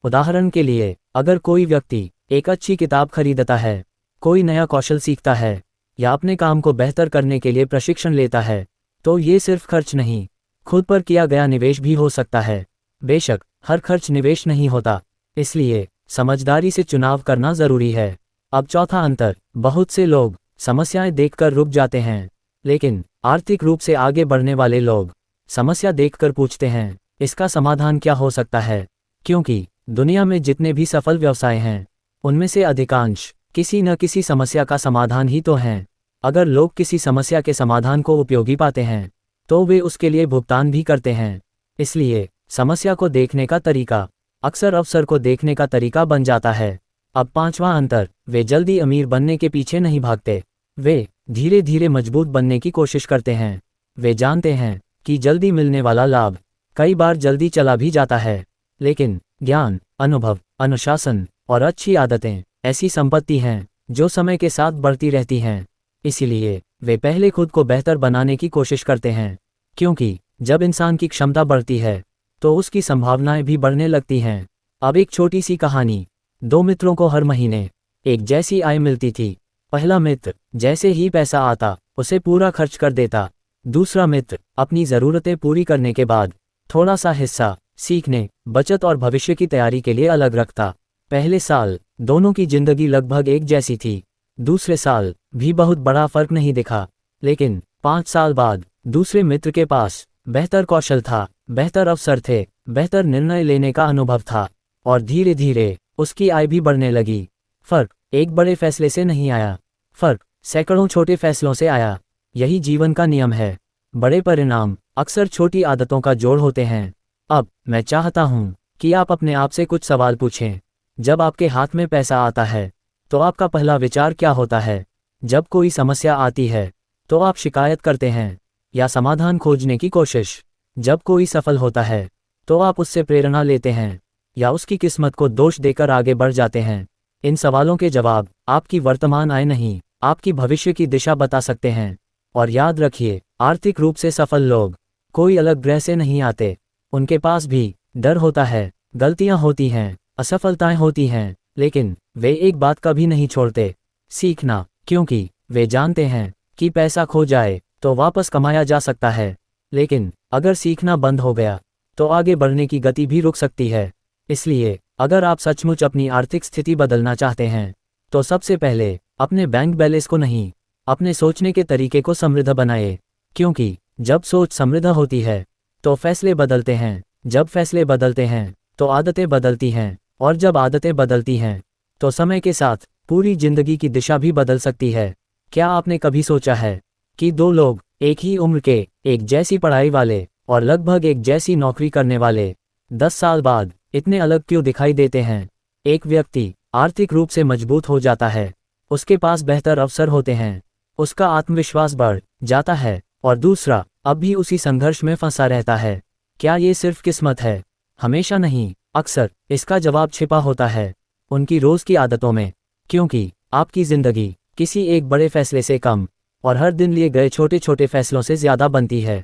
उदाहरण के लिए, अगर कोई व्यक्ति एक अच्छी किताब खरीदता है, कोई नया कौशल सीखता है या अपने काम को बेहतर करने के लिए प्रशिक्षण लेता है, तो ये सिर्फ खर्च नहीं, खुद पर किया गया निवेश भी हो सकता है। बेशक हर खर्च निवेश नहीं होता, इसलिए समझदारी से चुनाव करना जरूरी है। अब चौथा अंतर, बहुत से लोग समस्याएं देखकर रुक जाते हैं, लेकिन आर्थिक रूप से आगे बढ़ने वाले लोग समस्या देखकर पूछते हैं, इसका समाधान क्या हो सकता है? क्योंकि दुनिया में जितने भी सफल व्यवसाय हैं, उनमें से अधिकांश किसी न किसी समस्या का समाधान ही तो हैं। अगर लोग किसी समस्या के समाधान को उपयोगी पाते हैं, तो वे उसके लिए भुगतान भी करते हैं। इसलिए समस्या को देखने का तरीका अक्सर अवसर को देखने का तरीका बन जाता है। अब पांचवा अंतर, वे जल्दी अमीर बनने के पीछे नहीं भागते, वे धीरे धीरे मजबूत बनने की कोशिश करते हैं। वे जानते हैं कि जल्दी मिलने वाला लाभ कई बार जल्दी चला भी जाता है, लेकिन ज्ञान, अनुभव, अनुशासन और अच्छी आदतें ऐसी संपत्ति हैं जो समय के साथ बढ़ती रहती हैं। इसीलिए वे पहले खुद को बेहतर बनाने की कोशिश करते हैं, क्योंकि जब इंसान की क्षमता बढ़ती है तो उसकी संभावनाएं भी बढ़ने लगती हैं। अब एक छोटी सी कहानी। दो मित्रों को हर महीने एक जैसी आय मिलती थी। पहला मित्र जैसे ही पैसा आता उसे पूरा खर्च कर देता। दूसरा मित्र अपनी ज़रूरतें पूरी करने के बाद थोड़ा सा हिस्सा सीखने, बचत और भविष्य की तैयारी के लिए अलग रखता। पहले साल दोनों की जिंदगी लगभग एक जैसी थी। दूसरे साल भी बहुत बड़ा फर्क नहीं दिखा, लेकिन 5 साल बाद दूसरे मित्र के पास बेहतर कौशल था, बेहतर अवसर थे, बेहतर निर्णय लेने का अनुभव था और धीरे धीरे उसकी आय भी बढ़ने लगी। फर्क एक बड़े फैसले से नहीं आया, फर्क सैकड़ों छोटे फैसलों से आया। यही जीवन का नियम है, बड़े परिणाम अक्सर छोटी आदतों का जोड़ होते हैं। अब मैं चाहता हूं कि आप अपने आप से कुछ सवाल पूछें। जब आपके हाथ में पैसा आता है तो आपका पहला विचार क्या होता है? जब कोई समस्या आती है तो आप शिकायत करते हैं या समाधान खोजने की कोशिश? जब कोई सफल होता है तो आप उससे प्रेरणा लेते हैं या उसकी किस्मत को दोष देकर आगे बढ़ जाते हैं? इन सवालों के जवाब आपकी वर्तमान आय नहीं, आपकी भविष्य की दिशा बता सकते हैं। और याद रखिए, आर्थिक रूप से सफल लोग कोई अलग ग्रह से नहीं आते। उनके पास भी डर होता है, गलतियां होती हैं, असफलताएं होती हैं, लेकिन वे एक बात कभी नहीं छोड़ते, सीखना। क्योंकि वे जानते हैं कि पैसा खो जाए तो वापस कमाया जा सकता है, लेकिन अगर सीखना बंद हो गया तो आगे बढ़ने की गति भी रुक सकती है। इसलिए अगर आप सचमुच अपनी आर्थिक स्थिति बदलना चाहते हैं तो सबसे पहले अपने बैंक बैलेंस को नहीं, अपने सोचने के तरीके को समृद्ध बनाएं। क्योंकि जब सोच समृद्ध होती है तो फैसले बदलते हैं, जब फैसले बदलते हैं तो आदतें बदलती हैं, और जब आदतें बदलती हैं तो समय के साथ पूरी जिंदगी की दिशा भी बदल सकती है। क्या आपने कभी सोचा है कि दो लोग एक ही उम्र के, एक जैसी पढ़ाई वाले और लगभग एक जैसी नौकरी करने वाले 10 साल बाद इतने अलग क्यों दिखाई देते हैं? एक व्यक्ति आर्थिक रूप से मजबूत हो जाता है, उसके पास बेहतर अवसर होते हैं, उसका आत्मविश्वास बढ़ जाता है, और दूसरा अब भी उसी संघर्ष में फंसा रहता है। क्या ये सिर्फ किस्मत है? हमेशा नहीं, अक्सर इसका जवाब छिपा होता है उनकी रोज की आदतों में। क्योंकि आपकी जिंदगी किसी एक बड़े फैसले से कम और हर दिन लिए गए छोटे छोटे फैसलों से ज्यादा बनती है।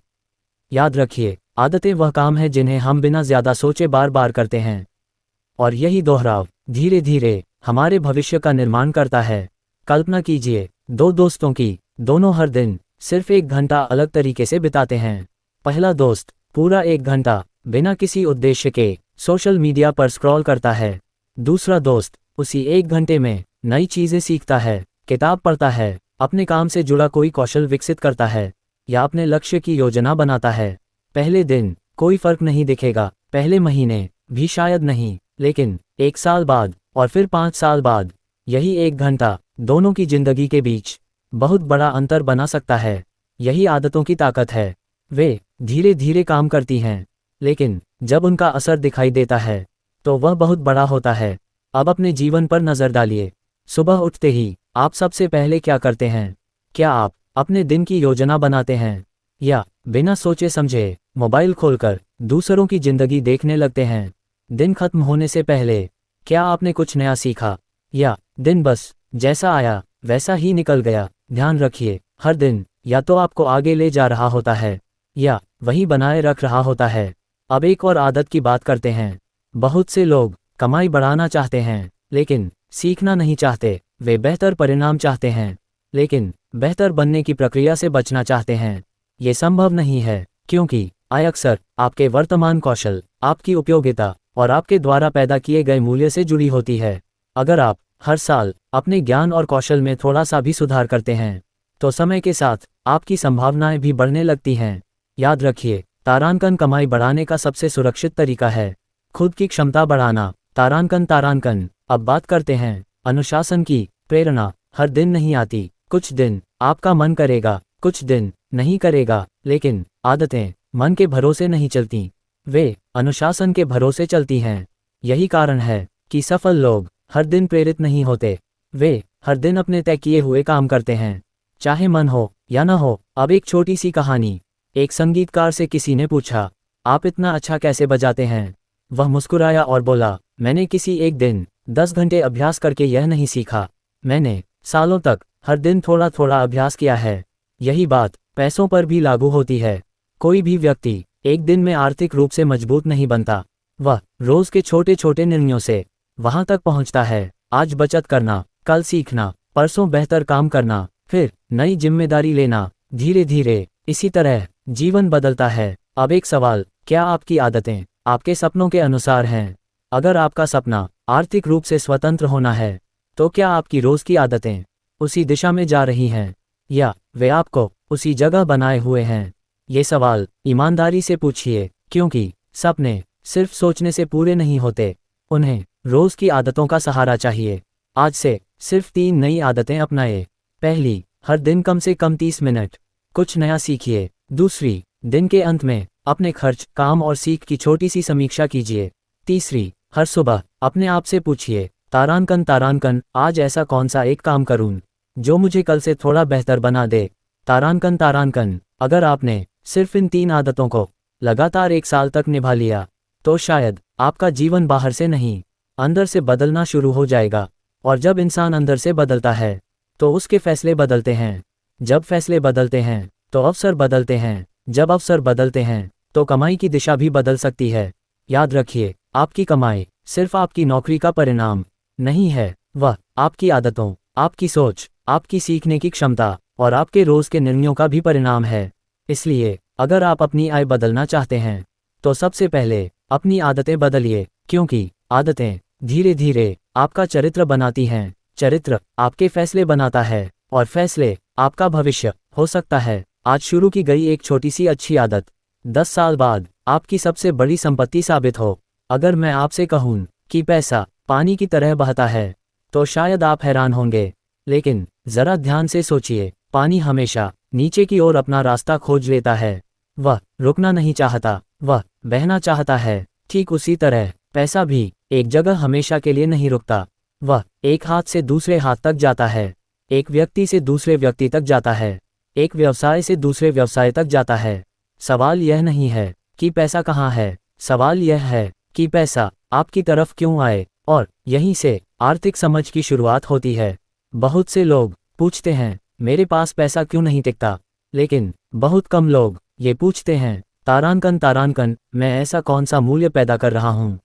याद रखिए, आदतें वह काम है जिन्हें हम बिना ज्यादा सोचे बार बार करते हैं, और यही दोहराव धीरे धीरे हमारे भविष्य का निर्माण करता है। कल्पना कीजिए, दो दोस्तों की, दोनों हर दिन सिर्फ 1 घंटा अलग तरीके से बिताते हैं। पहला दोस्त पूरा 1 घंटा बिना किसी उद्देश्य के सोशल मीडिया पर स्क्रॉल करता है। दूसरा दोस्त उसी 1 घंटे में नई चीजें सीखता है, किताब पढ़ता है, अपने काम से जुड़ा कोई कौशल विकसित करता है या अपने लक्ष्य की योजना बनाता है। पहले दिन कोई फर्क नहीं दिखेगा, पहले महीने भी शायद नहीं, लेकिन 1 साल बाद और फिर 5 साल बाद यही 1 घंटा दोनों की जिंदगी के बीच बहुत बड़ा अंतर बना सकता है। यही आदतों की ताकत है। वे धीरे धीरे काम करती हैं, लेकिन जब उनका असर दिखाई देता है तो वह बहुत बड़ा होता है। अब अपने जीवन पर नजर डालिए। सुबह उठते ही आप सबसे पहले क्या करते हैं? क्या आप अपने दिन की योजना बनाते हैं, या बिना सोचे समझे मोबाइल खोलकर दूसरों की जिंदगी देखने लगते हैं? दिन खत्म होने से पहले क्या आपने कुछ नया सीखा, या दिन बस जैसा आया वैसा ही निकल गया? ध्यान रखिए, हर दिन या तो आपको आगे ले जा रहा होता है या वही बनाए रख रहा होता है। अब एक और आदत की बात करते हैं। बहुत से लोग कमाई बढ़ाना चाहते हैं लेकिन सीखना नहीं चाहते। वे बेहतर परिणाम चाहते हैं लेकिन बेहतर बनने की प्रक्रिया से बचना चाहते हैं। ये संभव नहीं है क्योंकि आय अक्सर आपके वर्तमान कौशल, आपकी उपयोगिता और आपके द्वारा पैदा किए गए मूल्य से जुड़ी होती है। अगर आप हर साल अपने ज्ञान और कौशल में थोड़ा सा भी सुधार करते हैं तो समय के साथ आपकी संभावनाएं भी बढ़ने लगती हैं। याद रखिए, तारांकन कमाई बढ़ाने का सबसे सुरक्षित तरीका है। खुद की क्षमता बढ़ाना। तारांकन। अब बात करते हैं अनुशासन की। प्रेरणा हर दिन नहीं आती। कुछ दिन आपका मन करेगा, कुछ दिन नहीं करेगा, लेकिन आदतें मन के भरोसे नहीं चलती, वे अनुशासन के भरोसे चलती हैं। यही कारण है कि सफल लोग हर दिन प्रेरित नहीं होते। वे हर दिन अपने तय किए हुए काम करते हैं, चाहे मन हो या ना हो। अब एक छोटी सी कहानी। एक संगीतकार से किसी ने पूछा, आप इतना अच्छा कैसे बजाते हैं? वह मुस्कुराया और बोला, मैंने किसी एक दिन 10 घंटे अभ्यास करके यह नहीं सीखा। मैंने सालों तक हर दिन थोड़ा थोड़ा अभ्यास किया है। यही बात पैसों पर भी लागू होती है। कोई भी व्यक्ति एक दिन में आर्थिक रूप से मजबूत नहीं बनता। वह रोज के छोटे छोटे निर्णयों से वहां तक पहुंचता है। आज बचत करना, कल सीखना, परसों बेहतर काम करना, फिर नई जिम्मेदारी लेना। धीरे धीरे इसी तरह जीवन बदलता है। अब एक सवाल, क्या आपकी आदतें आपके सपनों के अनुसार हैं? अगर आपका सपना आर्थिक रूप से स्वतंत्र होना है तो क्या आपकी रोज की आदतें उसी दिशा में जा रही हैं या वे आपको उसी जगह बनाए हुए हैं? ये सवाल ईमानदारी से पूछिए, क्योंकि सपने सिर्फ सोचने से पूरे नहीं होते, उन्हें रोज की आदतों का सहारा चाहिए। आज से सिर्फ 3 नई आदतें अपनाएं। पहली, हर दिन कम से कम 30 मिनट कुछ नया सीखिए। दूसरी, दिन के अंत में अपने खर्च, काम और सीख की छोटी सी समीक्षा कीजिए। तीसरी, हर सुबह अपने आप से पूछिए, तारांकन आज ऐसा कौन सा एक काम करूं जो मुझे कल से थोड़ा बेहतर बना दे। तारांकन। अगर आपने सिर्फ इन 3 आदतों को लगातार 1 साल तक निभा लिया तो शायद आपका जीवन बाहर से नहीं, अंदर से बदलना शुरू हो जाएगा। और जब इंसान अंदर से बदलता है तो उसके फैसले बदलते हैं। जब फैसले बदलते हैं तो अवसर बदलते हैं। जब अवसर बदलते हैं तो कमाई की दिशा भी बदल सकती है। याद रखिए, आपकी कमाई सिर्फ आपकी नौकरी का परिणाम नहीं है, वह आपकी आदतों, आपकी सोच, आपकी सीखने की क्षमता और आपके रोज के निर्णयों का भी परिणाम है। इसलिए अगर आप अपनी आय बदलना चाहते हैं तो सबसे पहले अपनी आदतें बदलिए, क्योंकि आदतें धीरे धीरे आपका चरित्र बनाती हैं। चरित्र आपके फैसले बनाता है और फैसले आपका भविष्य हो सकता है। आज शुरू की गई एक छोटी सी अच्छी आदत 10 साल बाद आपकी सबसे बड़ी संपत्ति साबित हो। अगर मैं आपसे कहूं कि पैसा पानी की तरह बहता है तो शायद आप हैरान होंगे, लेकिन जरा ध्यान से सोचिए, पानी हमेशा नीचे की ओर अपना रास्ता खोज लेता है। वह रुकना नहीं चाहता, वह बहना चाहता है। ठीक उसी तरह पैसा भी एक जगह हमेशा के लिए नहीं रुकता, वह एक हाथ से दूसरे हाथ तक जाता है, एक व्यक्ति से दूसरे व्यक्ति तक जाता है, एक व्यवसाय से दूसरे व्यवसाय तक जाता है। सवाल यह नहीं है कि पैसा कहाँ है, सवाल यह है कि पैसा आपकी तरफ क्यों आए, और यहीं से आर्थिक समझ की शुरुआत होती है। बहुत से लोग पूछते हैं, मेरे पास पैसा क्यों नहीं टिकता, लेकिन बहुत कम लोग ये पूछते हैं, तारांकन, मैं ऐसा कौन सा मूल्य पैदा कर रहा हूँ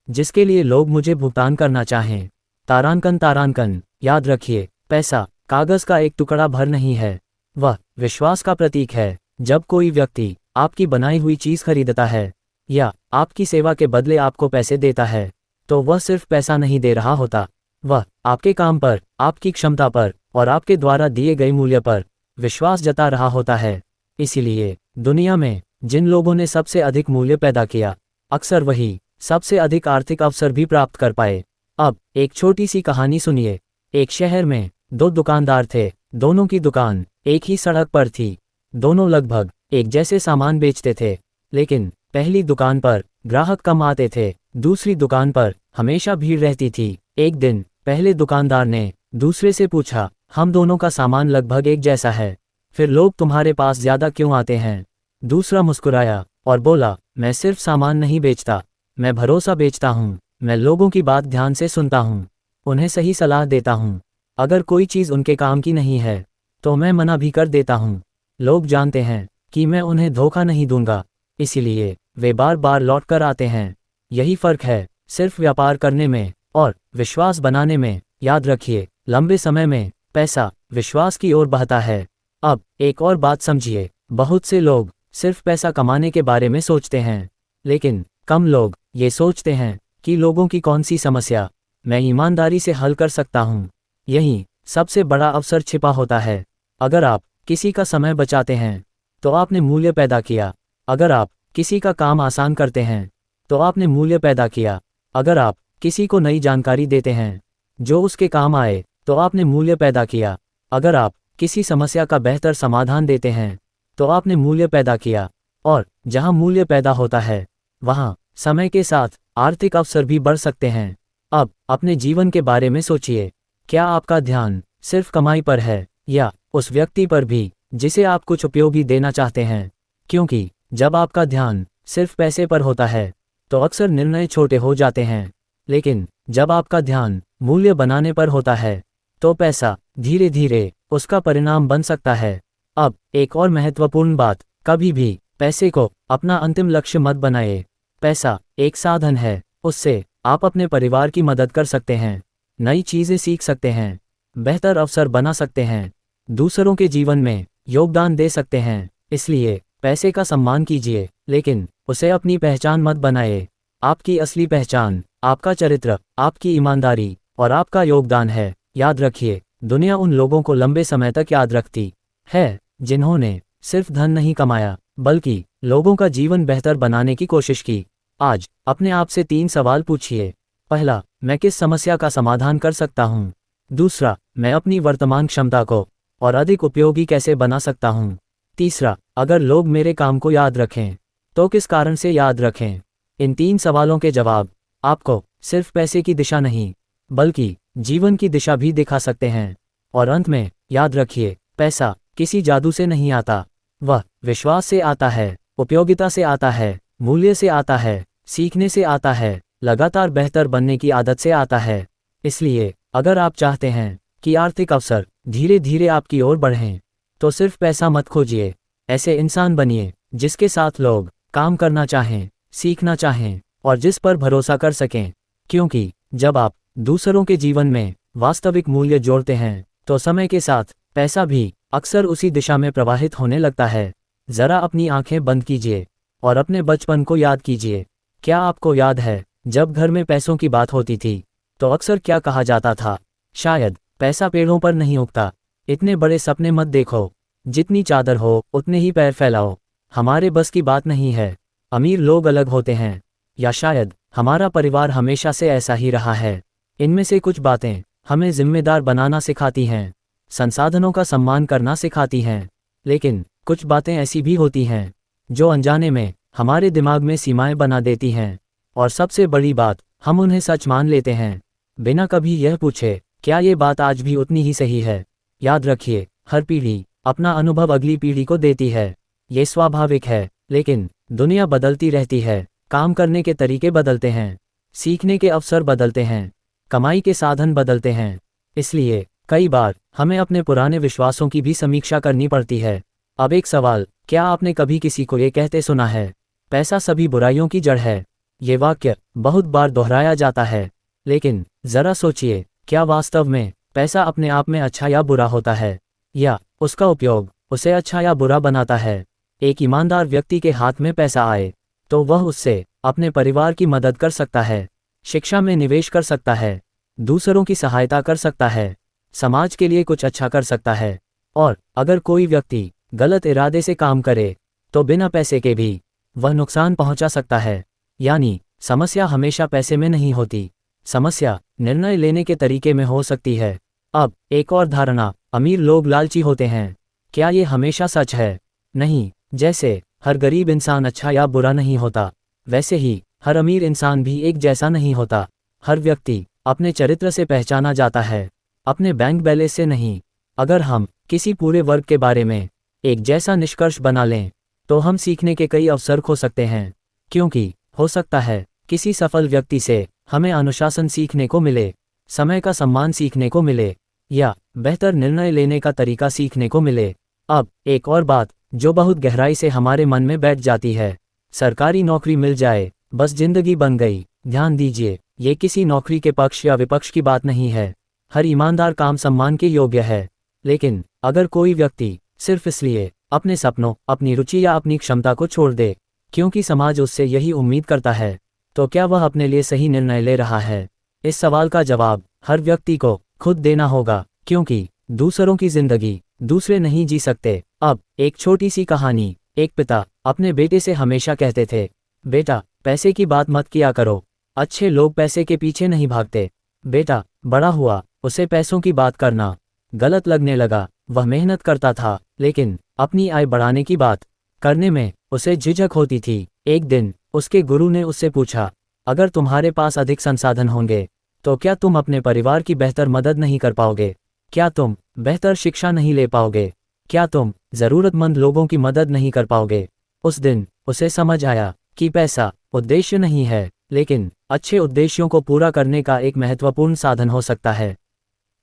जिसके लिए लोग मुझे भुगतान करना चाहें। तारांकन। याद रखिए, पैसा कागज का एक टुकड़ा भर नहीं है, वह विश्वास का प्रतीक है। जब कोई व्यक्ति आपकी बनाई हुई चीज खरीदता है या आपकी सेवा के बदले आपको पैसे देता है तो वह सिर्फ पैसा नहीं दे रहा होता, वह आपके काम पर, आपकी क्षमता पर और आपके द्वारा दिए गए मूल्य पर विश्वास जता रहा होता है। इसीलिए दुनिया में जिन लोगों ने सबसे अधिक मूल्य पैदा किया, अक्सर वही सबसे अधिक आर्थिक अवसर भी प्राप्त कर पाए। अब एक छोटी सी कहानी सुनिए। एक शहर में 2 दुकानदार थे, दोनों की दुकान एक ही सड़क पर थी। दोनों लगभग एक जैसे सामान बेचते थे, लेकिन पहली दुकान पर ग्राहक कम आते थे, दूसरी दुकान पर हमेशा भीड़ रहती थी। एक दिन पहले दुकानदार ने दूसरे से पूछा, हम दोनों का सामान लगभग एक जैसा है, फिर लोग तुम्हारे पास ज्यादा क्यों आते हैं? दूसरा मुस्कुराया और बोला, मैं सिर्फ सामान नहीं बेचता, मैं भरोसा बेचता हूँ। मैं लोगों की बात ध्यान से सुनता हूँ, उन्हें सही सलाह देता हूँ। अगर कोई चीज़ उनके काम की नहीं है तो मैं मना भी कर देता हूँ। लोग जानते हैं कि मैं उन्हें धोखा नहीं दूंगा, इसीलिए वे बार बार लौट कर आते हैं। यही फर्क है सिर्फ व्यापार करने में और विश्वास बनाने में। याद रखिए, लंबे समय में पैसा विश्वास की ओर बहता है। अब एक और बात समझिए, बहुत से लोग सिर्फ पैसा कमाने के बारे में सोचते हैं, लेकिन कम लोग ये सोचते हैं कि लोगों की कौन सी समस्या मैं ईमानदारी से हल कर सकता हूँ। यही सबसे बड़ा अवसर छिपा होता है। अगर आप किसी का समय बचाते हैं तो आपने मूल्य पैदा किया। अगर आप किसी का काम आसान करते हैं तो आपने मूल्य पैदा किया। अगर आप किसी को नई जानकारी देते हैं जो उसके काम आए तो आपने मूल्य पैदा किया। अगर आप किसी समस्या का बेहतर समाधान देते हैं तो आपने मूल्य पैदा किया। और जहां मूल्य पैदा होता है वहां समय के साथ आर्थिक अवसर भी बढ़ सकते हैं। अब अपने जीवन के बारे में सोचिए, क्या आपका ध्यान सिर्फ कमाई पर है या उस व्यक्ति पर भी जिसे आप कुछ उपयोगी देना चाहते हैं? क्योंकि जब आपका ध्यान सिर्फ पैसे पर होता है तो अक्सर निर्णय छोटे हो जाते हैं, लेकिन जब आपका ध्यान मूल्य बनाने पर होता है तो पैसा धीरे धीरे उसका परिणाम बन सकता है। अब एक और महत्वपूर्ण बात, कभी भी पैसे को अपना अंतिम लक्ष्य मत बनाएं। पैसा एक साधन है, उससे आप अपने परिवार की मदद कर सकते हैं, नई चीजें सीख सकते हैं, बेहतर अवसर बना सकते हैं, दूसरों के जीवन में योगदान दे सकते हैं। इसलिए पैसे का सम्मान कीजिए, लेकिन उसे अपनी पहचान मत बनाएं। आपकी असली पहचान आपका चरित्र, आपकी ईमानदारी और आपका योगदान है। याद रखिए, दुनिया उन लोगों को लंबे समय तक याद रखती है जिन्होंने सिर्फ धन नहीं कमाया बल्कि लोगों का जीवन बेहतर बनाने की कोशिश की। आज अपने आप से 3 सवाल पूछिए। पहला, मैं किस समस्या का समाधान कर सकता हूँ? दूसरा, मैं अपनी वर्तमान क्षमता को और अधिक उपयोगी कैसे बना सकता हूँ? तीसरा, अगर लोग मेरे काम को याद रखें तो किस कारण से याद रखें? इन 3 सवालों के जवाब आपको सिर्फ पैसे की दिशा नहीं बल्कि जीवन की दिशा भी दिखा सकते हैं। और अंत में याद रखिए, पैसा किसी जादू से नहीं आता, वह विश्वास से आता है, उपयोगिता से आता है, मूल्य से आता है, सीखने से आता है, लगातार बेहतर बनने की आदत से आता है। इसलिए अगर आप चाहते हैं कि आर्थिक अवसर धीरे धीरे आपकी ओर बढ़ें तो सिर्फ पैसा मत खोजिए, ऐसे इंसान बनिए जिसके साथ लोग काम करना चाहें, सीखना चाहें और जिस पर भरोसा कर सकें। क्योंकि जब आप दूसरों के जीवन में वास्तविक मूल्य जोड़ते हैं तो समय के साथ पैसा भी अक्सर उसी दिशा में प्रवाहित होने लगता है। जरा अपनी आंखें बंद कीजिए और अपने बचपन को याद कीजिए। क्या आपको याद है जब घर में पैसों की बात होती थी तो अक्सर क्या कहा जाता था? शायद पैसा पेड़ों पर नहीं उगता, इतने बड़े सपने मत देखो, जितनी चादर हो उतने ही पैर फैलाओ, हमारे बस की बात नहीं है, अमीर लोग अलग होते हैं, या शायद हमारा परिवार हमेशा से ऐसा ही रहा है। इनमें से कुछ बातें हमें जिम्मेदार बनाना सिखाती हैं, संसाधनों का सम्मान करना सिखाती हैं, लेकिन कुछ बातें ऐसी भी होती हैं जो अनजाने में हमारे दिमाग में सीमाएं बना देती हैं। और सबसे बड़ी बात, हम उन्हें सच मान लेते हैं बिना कभी यह पूछे क्या ये बात आज भी उतनी ही सही है। याद रखिए, हर पीढ़ी अपना अनुभव अगली पीढ़ी को देती है, ये स्वाभाविक है, लेकिन दुनिया बदलती रहती है, काम करने के तरीके बदलते हैं, सीखने के अवसर बदलते हैं, कमाई के साधन बदलते हैं। इसलिए कई बार हमें अपने पुराने विश्वासों की भी समीक्षा करनी पड़ती है। अब एक सवाल, क्या आपने कभी किसी को ये कहते सुना है, पैसा सभी बुराइयों की जड़ है? ये वाक्य बहुत बार दोहराया जाता है, लेकिन जरा सोचिए, क्या वास्तव में पैसा अपने आप में अच्छा या बुरा होता है, या उसका उपयोग उसे अच्छा या बुरा बनाता है? एक ईमानदार व्यक्ति के हाथ में पैसा आए तो वह उससे अपने परिवार की मदद कर सकता है, शिक्षा में निवेश कर सकता है, दूसरों की सहायता कर सकता है, समाज के लिए कुछ अच्छा कर सकता है। और अगर कोई व्यक्ति गलत इरादे से काम करे तो बिना पैसे के भी वह नुकसान पहुंचा सकता है। यानी समस्या हमेशा पैसे में नहीं होती, समस्या निर्णय लेने के तरीके में हो सकती है। अब एक और धारणा, अमीर लोग लालची होते हैं। क्या ये हमेशा सच है? नहीं, जैसे हर गरीब इंसान अच्छा या बुरा नहीं होता, वैसे ही हर अमीर इंसान भी एक जैसा नहीं होता। हर व्यक्ति अपने चरित्र से पहचाना जाता है, अपने बैंक बैलेंस से नहीं। अगर हम किसी पूरे वर्ग के बारे में एक जैसा निष्कर्ष बना लें तो हम सीखने के कई अवसर खो सकते हैं, क्योंकि हो सकता है किसी सफल व्यक्ति से हमें अनुशासन सीखने को मिले, समय का सम्मान सीखने को मिले, या बेहतर निर्णय लेने का तरीका सीखने को मिले। अब एक और बात जो बहुत गहराई से हमारे मन में बैठ जाती है, सरकारी नौकरी मिल जाए बस जिंदगी बन गई। ध्यान दीजिए, ये किसी नौकरी के पक्ष या विपक्ष की बात नहीं है। हर ईमानदार काम सम्मान के योग्य है। लेकिन अगर कोई व्यक्ति सिर्फ इसलिए अपने सपनों, अपनी रुचि या अपनी क्षमता को छोड़ दे क्योंकि समाज उससे यही उम्मीद करता है, तो क्या वह अपने लिए सही निर्णय ले रहा है? इस सवाल का जवाब हर व्यक्ति को खुद देना होगा, क्योंकि दूसरों की जिंदगी दूसरे नहीं जी सकते। अब एक छोटी सी कहानी। एक पिता अपने बेटे से हमेशा कहते थे, बेटा पैसे की बात मत किया करो, अच्छे लोग पैसे के पीछे नहीं भागते। बेटा बड़ा हुआ, उसे पैसों की बात करना गलत लगने लगा। वह मेहनत करता था लेकिन अपनी आय बढ़ाने की बात करने में उसे झिझक होती थी। एक दिन उसके गुरु ने उससे पूछा, अगर तुम्हारे पास अधिक संसाधन होंगे तो क्या तुम अपने परिवार की बेहतर मदद नहीं कर पाओगे? क्या तुम बेहतर शिक्षा नहीं ले पाओगे? क्या तुम जरूरतमंद लोगों की मदद नहीं कर पाओगे? उस दिन उसे समझ आया कि पैसा उद्देश्य नहीं है, लेकिन अच्छे उद्देश्यों को पूरा करने का एक महत्वपूर्ण साधन हो सकता है।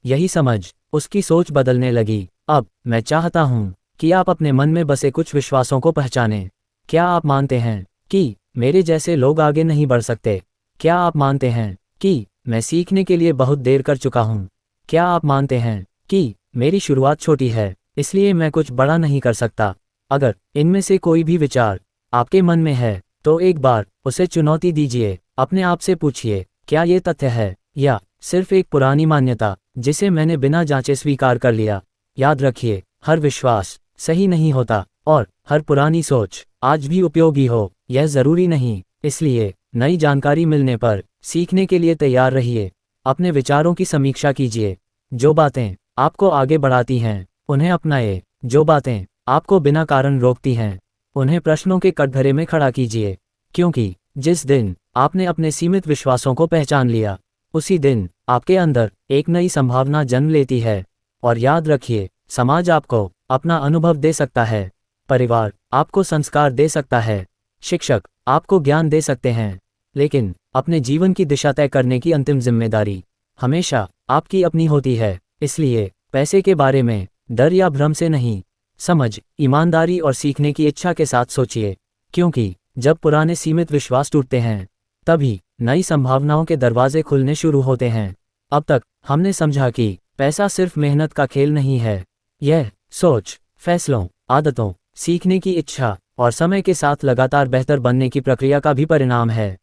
यही समझ उसकी सोच बदलने लगी। अब मैं चाहता हूं कि आप अपने मन में बसे कुछ विश्वासों को पहचानें। क्या आप मानते हैं कि मेरे जैसे लोग आगे नहीं बढ़ सकते? क्या आप मानते हैं कि मैं सीखने के लिए बहुत देर कर चुका हूं? क्या आप मानते हैं कि मेरी शुरुआत छोटी है इसलिए मैं कुछ बड़ा नहीं कर सकता? अगर इनमें से कोई भी विचार आपके मन में है तो एक बार उसे चुनौती दीजिए। अपने आप से पूछिए, क्या ये तथ्य है या सिर्फ एक पुरानी मान्यता जिसे मैंने बिना जांचे स्वीकार कर लिया? याद रखिए, हर विश्वास सही नहीं होता और हर पुरानी सोच आज भी उपयोगी हो यह जरूरी नहीं। इसलिए नई जानकारी मिलने पर सीखने के लिए तैयार रहिए। अपने विचारों की समीक्षा कीजिए। जो बातें आपको आगे बढ़ाती हैं उन्हें अपनाएं। जो बातें आपको बिना कारण रोकती हैं उन्हें प्रश्नों के कटघरे में खड़ा कीजिए, क्योंकि जिस दिन आपने अपने सीमित विश्वासों को पहचान लिया उसी दिन आपके अंदर एक नई संभावना जन्म लेती है। और याद रखिए, समाज आपको अपना अनुभव दे सकता है, परिवार आपको संस्कार दे सकता है, शिक्षक आपको ज्ञान दे सकते हैं, लेकिन अपने जीवन की दिशा तय करने की अंतिम जिम्मेदारी हमेशा आपकी अपनी होती है। इसलिए पैसे के बारे में डर या भ्रम से नहीं, समझ, ईमानदारी और सीखने की इच्छा के साथ सोचिए, क्योंकि जब पुराने सीमित विश्वास टूटते हैं तभी नई संभावनाओं के दरवाजे खुलने शुरू होते हैं। अब तक हमने समझा कि पैसा सिर्फ मेहनत का खेल नहीं है, यह सोच, फैसलों, आदतों, सीखने की इच्छा और समय के साथ लगातार बेहतर बनने की प्रक्रिया का भी परिणाम है।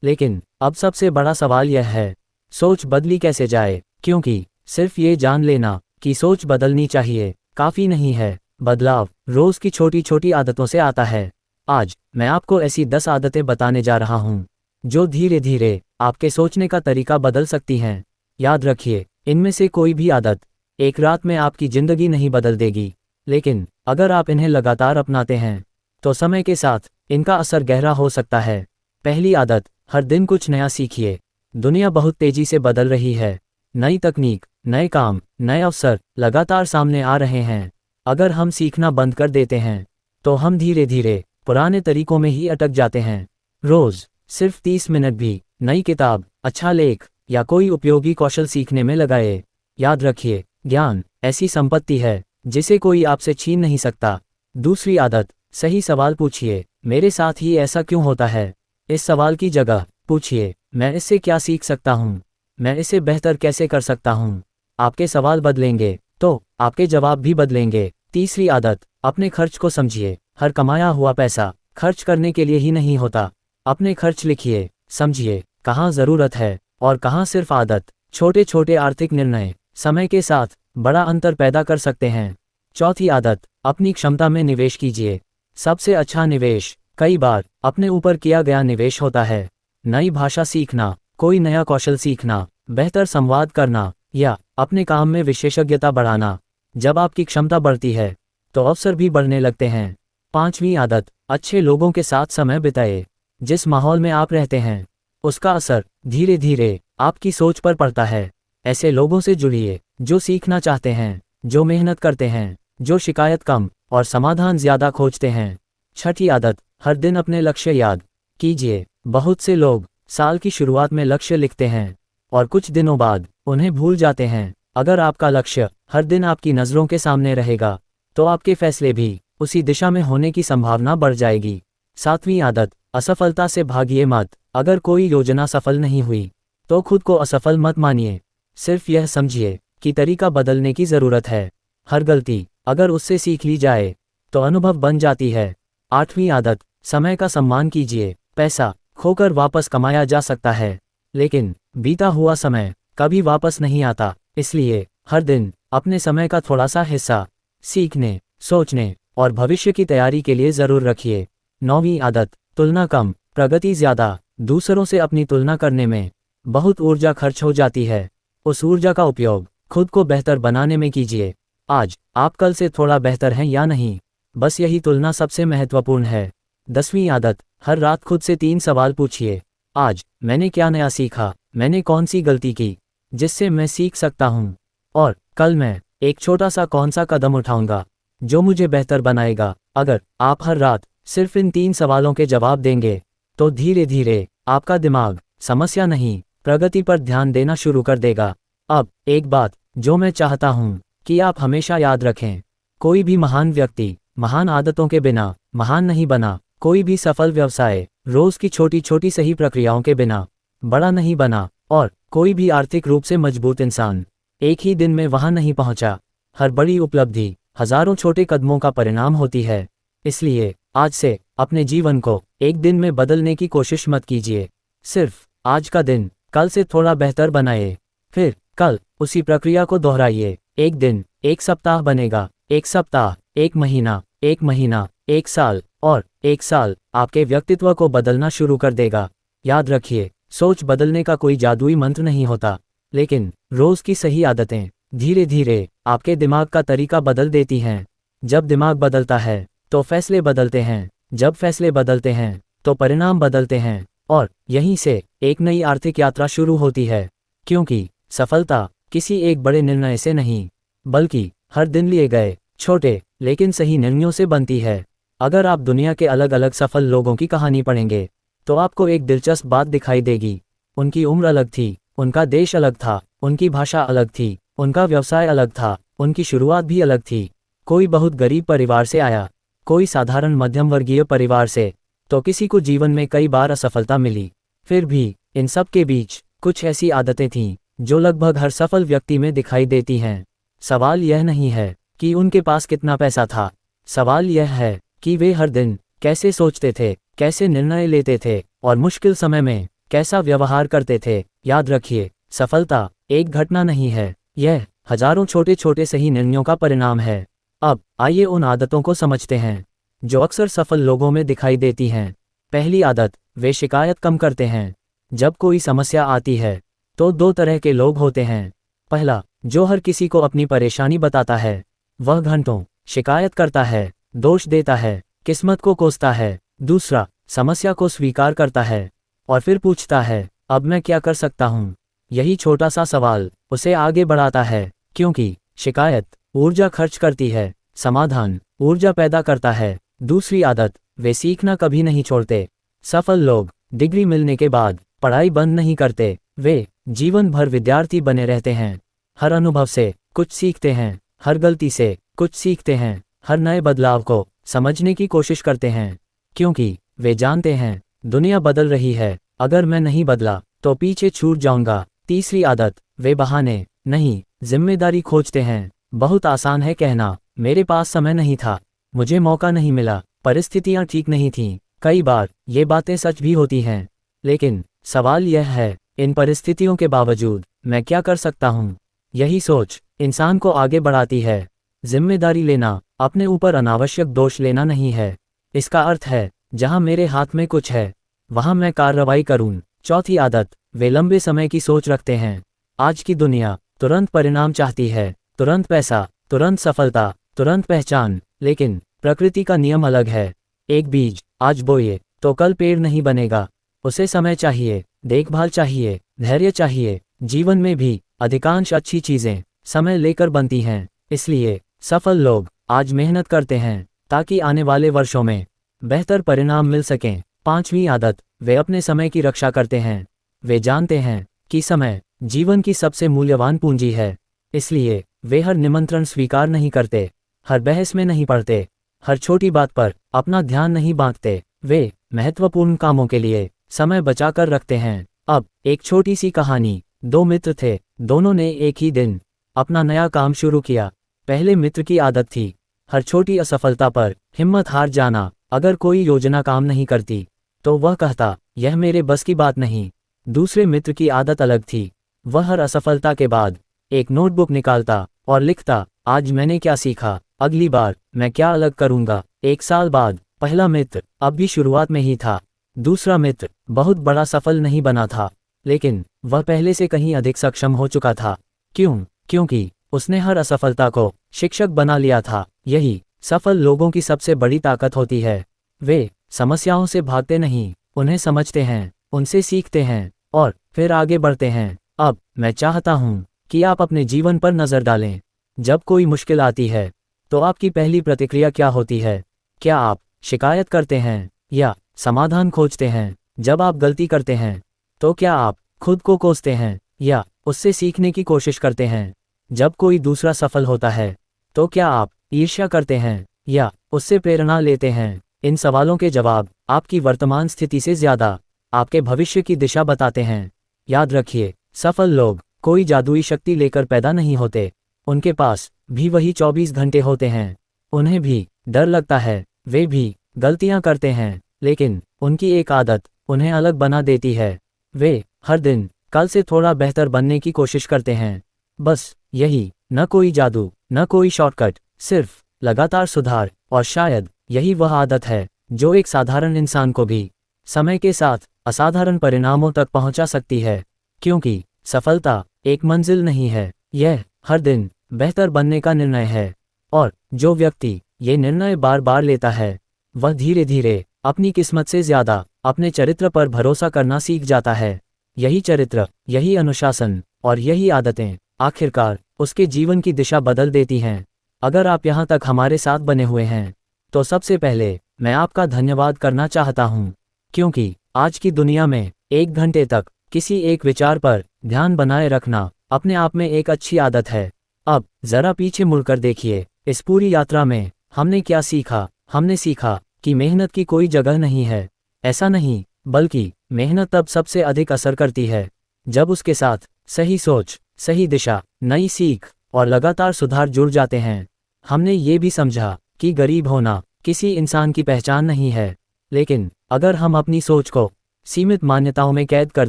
लेकिन अब सबसे बड़ा सवाल यह है, सोच बदली कैसे जाए? क्योंकि सिर्फ ये जान लेना कि सोच बदलनी चाहिए काफ़ी नहीं है। बदलाव रोज की छोटी छोटी आदतों से आता है। आज मैं आपको ऐसी 10 आदतें बताने जा रहा हूँ जो धीरे धीरे आपके सोचने का तरीका बदल सकती हैं। याद रखिए, इनमें से कोई भी आदत एक रात में आपकी ज़िंदगी नहीं बदल देगी, लेकिन अगर आप इन्हें लगातार अपनाते हैं तो समय के साथ इनका असर गहरा हो सकता है। पहली आदत, हर दिन कुछ नया सीखिए। दुनिया बहुत तेजी से बदल रही है। नई तकनीक, नए काम, नए अवसर लगातार सामने आ रहे हैं। अगर हम सीखना बंद कर देते हैं तो हम धीरे धीरे पुराने तरीकों में ही अटक जाते हैं। रोज सिर्फ 30 मिनट भी नई किताब, अच्छा लेख या कोई उपयोगी कौशल सीखने में लगाए। याद रखिए, ज्ञान ऐसी संपत्ति है जिसे कोई आपसे छीन नहीं सकता। दूसरी आदत, सही सवाल पूछिए, मेरे साथ ही ऐसा क्यों होता है? इस सवाल की जगह पूछिए, मैं इससे क्या सीख सकता हूँ? मैं इसे बेहतर कैसे कर सकता हूँ? आपके सवाल बदलेंगे तो आपके जवाब भी बदलेंगे। तीसरी आदत, अपने खर्च को समझिए। हर कमाया हुआ पैसा खर्च करने के लिए ही नहीं होता। अपने खर्च लिखिए, समझिए कहाँ ज़रूरत है और कहाँ सिर्फ आदत। छोटे छोटे आर्थिक निर्णय समय के साथ बड़ा अंतर पैदा कर सकते हैं। चौथी आदत, अपनी क्षमता में निवेश कीजिए। सबसे अच्छा निवेश कई बार अपने ऊपर किया गया निवेश होता है। नई भाषा सीखना, कोई नया कौशल सीखना, बेहतर संवाद करना या अपने काम में विशेषज्ञता बढ़ाना। जब आपकी क्षमता बढ़ती है तो अवसर भी बढ़ने लगते हैं। पांचवी आदत, अच्छे लोगों के साथ समय बिताए। जिस माहौल में आप रहते हैं उसका असर धीरे धीरे आपकी सोच पर पड़ता है। ऐसे लोगों से जुड़िए जो सीखना चाहते हैं, जो मेहनत करते हैं, जो शिकायत कम और समाधान ज़्यादा खोजते हैं। छठी आदत, हर दिन अपने लक्ष्य याद कीजिए। बहुत से लोग साल की शुरुआत में लक्ष्य लिखते हैं और कुछ दिनों बाद उन्हें भूल जाते हैं। अगर आपका लक्ष्य हर दिन आपकी नज़रों के सामने रहेगा तो आपके फैसले भी उसी दिशा में होने की संभावना बढ़ जाएगी। 7वीं आदत, असफलता से भागिए मत। अगर कोई योजना सफल नहीं हुई तो खुद को असफल मत मानिए। सिर्फ यह समझिए कि तरीका बदलने की ज़रूरत है। हर गलती अगर उससे सीख ली जाए तो अनुभव बन जाती है। 8वीं आदत, समय का सम्मान कीजिए। पैसा खोकर वापस कमाया जा सकता है, लेकिन बीता हुआ समय कभी वापस नहीं आता। इसलिए हर दिन अपने समय का थोड़ा सा हिस्सा सीखने, सोचने और भविष्य की तैयारी के लिए ज़रूर रखिए। 9वीं आदत, तुलना कम, प्रगति ज़्यादा। दूसरों से अपनी तुलना करने में बहुत ऊर्जा खर्च हो जाती है। उस ऊर्जा का उपयोग खुद को बेहतर बनाने में कीजिए। आज आप कल से थोड़ा बेहतर हैं या नहीं, बस यही तुलना सबसे महत्वपूर्ण है। 10वीं आदत, हर रात खुद से 3 सवाल पूछिए। आज मैंने क्या नया सीखा, मैंने कौन सी गलती की जिससे मैं सीख सकता हूँ, और कल मैं एक छोटा सा कौन सा कदम उठाऊंगा जो मुझे बेहतर बनाएगा। अगर आप हर रात सिर्फ इन 3 सवालों के जवाब देंगे तो धीरे धीरे आपका दिमाग समस्या नहीं, प्रगति पर ध्यान देना शुरू कर देगा। अब एक बात जो मैं चाहता हूँ कि आप हमेशा याद रखें, कोई भी महान व्यक्ति महान आदतों के बिना महान नहीं बना। कोई भी सफल व्यवसाय रोज की छोटी छोटी सही प्रक्रियाओं के बिना बड़ा नहीं बना, और कोई भी आर्थिक रूप से मजबूत इंसान एक ही दिन में वहां नहीं पहुंचा। हर बड़ी उपलब्धि हजारों छोटे कदमों का परिणाम होती है। इसलिए आज से अपने जीवन को एक दिन में बदलने की कोशिश मत कीजिए। सिर्फ आज का दिन कल से थोड़ा बेहतर बनाइए, फिर कल उसी प्रक्रिया को दोहराइए। एक दिन एक सप्ताह बनेगा, एक सप्ताह एक महीना, एक महीना एक साल, और एक साल आपके व्यक्तित्व को बदलना शुरू कर देगा। याद रखिए, सोच बदलने का कोई जादुई मंत्र नहीं होता, लेकिन रोज की सही आदतें धीरे धीरे आपके दिमाग का तरीका बदल देती हैं। जब दिमाग बदलता है तो फैसले बदलते हैं, जब फैसले बदलते हैं तो परिणाम बदलते हैं, और यहीं से एक नई आर्थिक यात्रा शुरू होती है। क्योंकि सफलता किसी एक बड़े निर्णय से नहीं, बल्कि हर दिन लिए गए छोटे लेकिन सही निर्णयों से बनती है। अगर आप दुनिया के अलग अलग सफल लोगों की कहानी पढ़ेंगे तो आपको एक दिलचस्प बात दिखाई देगी। उनकी उम्र अलग थी, उनका देश अलग था, उनकी भाषा अलग थी, उनका व्यवसाय अलग था, उनकी शुरुआत भी अलग थी। कोई बहुत गरीब परिवार से आया, कोई साधारण मध्यम वर्गीय परिवार से, तो किसी को जीवन में कई बार असफलता मिली। फिर भी इन सब के बीच कुछ ऐसी आदतें थीं जो लगभग हर सफल व्यक्ति में दिखाई देती हैं। सवाल यह नहीं है कि उनके पास कितना पैसा था, सवाल यह है कि वे हर दिन कैसे सोचते थे, कैसे निर्णय लेते थे, और मुश्किल समय में कैसा व्यवहार करते थे। याद रखिए, सफलता एक घटना नहीं है, यह हजारों छोटे छोटे सही निर्णयों का परिणाम है। अब आइए उन आदतों को समझते हैं जो अक्सर सफल लोगों में दिखाई देती हैं। पहली आदत, वे शिकायत कम करते हैं। जब कोई समस्या आती है तो 2 तरह के लोग होते हैं। पहला, जो हर किसी को अपनी परेशानी बताता है, वह घंटों शिकायत करता है, दोष देता है, किस्मत को कोसता है। दूसरा, समस्या को स्वीकार करता है और फिर पूछता है, अब मैं क्या कर सकता हूँ। यही छोटा सा सवाल उसे आगे बढ़ाता है, क्योंकि शिकायत ऊर्जा खर्च करती है, समाधान ऊर्जा पैदा करता है। दूसरी आदत, वे सीखना कभी नहीं छोड़ते। सफल लोग डिग्री मिलने के बाद पढ़ाई बंद नहीं करते, वे जीवन भर विद्यार्थी बने रहते हैं। हर अनुभव से कुछ सीखते हैं, हर गलती से कुछ सीखते हैं, हर नए बदलाव को समझने की कोशिश करते हैं, क्योंकि वे जानते हैं दुनिया बदल रही है, अगर मैं नहीं बदला तो पीछे छूट जाऊंगा। तीसरी आदत, वे बहाने नहीं, जिम्मेदारी खोजते हैं। बहुत आसान है कहना, मेरे पास समय नहीं था, मुझे मौका नहीं मिला, परिस्थितियां ठीक नहीं थीं। कई बार ये बातें सच भी होती हैं, लेकिन सवाल यह है, इन परिस्थितियों के बावजूद मैं क्या कर सकता हूँ। यही सोच इंसान को आगे बढ़ाती है। जिम्मेदारी लेना अपने ऊपर अनावश्यक दोष लेना नहीं है। इसका अर्थ है, जहां मेरे हाथ में कुछ है वहां मैं कार्रवाई करूं। चौथी आदत, वे लंबे समय की सोच रखते हैं। आज की दुनिया तुरंत परिणाम चाहती है, तुरंत पैसा, तुरंत सफलता, तुरंत पहचान, लेकिन प्रकृति का नियम अलग है। एक बीज आज बोए तो कल पेड़ नहीं बनेगा, उसे समय चाहिए, देखभाल चाहिए, धैर्य चाहिए। जीवन में भी अधिकांश अच्छी चीजें समय लेकर बनती हैं। इसलिए सफल लोग आज मेहनत करते हैं ताकि आने वाले वर्षों में बेहतर परिणाम मिल सकें। 5वीं आदत, वे अपने समय की रक्षा करते हैं। वे जानते हैं कि समय जीवन की सबसे मूल्यवान पूंजी है, इसलिए वे हर निमंत्रण स्वीकार नहीं करते। हर बहस में नहीं पड़ते, हर छोटी बात पर अपना ध्यान नहीं बांटते। वे महत्वपूर्ण कामों के लिए समय बचाकर रखते हैं। अब एक छोटी सी कहानी। दो मित्र थे, दोनों ने एक ही दिन अपना नया काम शुरू किया। पहले मित्र की आदत थी हर छोटी असफलता पर हिम्मत हार जाना। अगर कोई योजना काम नहीं करती तो वह कहता, यह मेरे बस की बात नहीं। दूसरे मित्र की आदत अलग थी। वह हर असफलता के बाद एक नोटबुक निकालता और लिखता, आज मैंने क्या सीखा, अगली बार मैं क्या अलग करूंगा। एक साल बाद पहला मित्र अब भी शुरुआत में ही था। दूसरा मित्र बहुत बड़ा सफल नहीं बना था, लेकिन वह पहले से कहीं अधिक सक्षम हो चुका था। क्यों? क्योंकि उसने हर असफलता को शिक्षक बना लिया था। यही सफल लोगों की सबसे बड़ी ताकत होती है। वे समस्याओं से भागते नहीं, उन्हें समझते हैं, उनसे सीखते हैं और फिर आगे बढ़ते हैं। अब मैं चाहता हूं कि आप अपने जीवन पर नजर डालें। जब कोई मुश्किल आती है तो आपकी पहली प्रतिक्रिया क्या होती है? क्या आप शिकायत करते हैं या समाधान खोजते हैं? जब आप गलती करते हैं तो क्या आप खुद को कोसते हैं या उससे सीखने की कोशिश करते हैं? जब कोई दूसरा सफल होता है तो क्या आप ईर्ष्या करते हैं या उससे प्रेरणा लेते हैं? इन सवालों के जवाब आपकी वर्तमान स्थिति से ज्यादा आपके भविष्य की दिशा बताते हैं। याद रखिए, सफल लोग कोई जादुई शक्ति लेकर पैदा नहीं होते। उनके पास भी वही 24 घंटे होते हैं। उन्हें भी डर लगता है, वे भी गलतियां करते हैं, लेकिन उनकी एक आदत उन्हें अलग बना देती है। वे हर दिन कल से थोड़ा बेहतर बनने की कोशिश करते हैं। बस यही, न कोई जादू, न कोई शॉर्टकट, सिर्फ लगातार सुधार। और शायद यही वह आदत है जो एक साधारण इंसान को भी समय के साथ असाधारण परिणामों तक पहुंचा सकती है। क्योंकि सफलता एक मंजिल नहीं है, यह हर दिन बेहतर बनने का निर्णय है। और जो व्यक्ति ये निर्णय बार बार लेता है, वह धीरे धीरे अपनी किस्मत से ज्यादा अपने चरित्र पर भरोसा करना सीख जाता है। यही चरित्र, यही अनुशासन और यही आदतें आखिरकार उसके जीवन की दिशा बदल देती हैं। अगर आप यहाँ तक हमारे साथ बने हुए हैं तो सबसे पहले मैं आपका धन्यवाद करना चाहता हूँ, क्योंकि आज की दुनिया में 1 घंटे तक किसी एक विचार पर ध्यान बनाए रखना अपने आप में एक अच्छी आदत है। अब जरा पीछे मुड़कर देखिए, इस पूरी यात्रा में हमने क्या सीखा? हमने सीखा कि मेहनत की कोई जगह नहीं है। ऐसा नहीं, बल्कि मेहनत तब सबसे अधिक असर करती है जब उसके साथ सही सोच, सही दिशा, नई सीख और लगातार सुधार जुड़ जाते हैं। हमने ये भी समझा कि गरीब होना किसी इंसान की पहचान नहीं है, लेकिन अगर हम अपनी सोच को सीमित मान्यताओं में कैद कर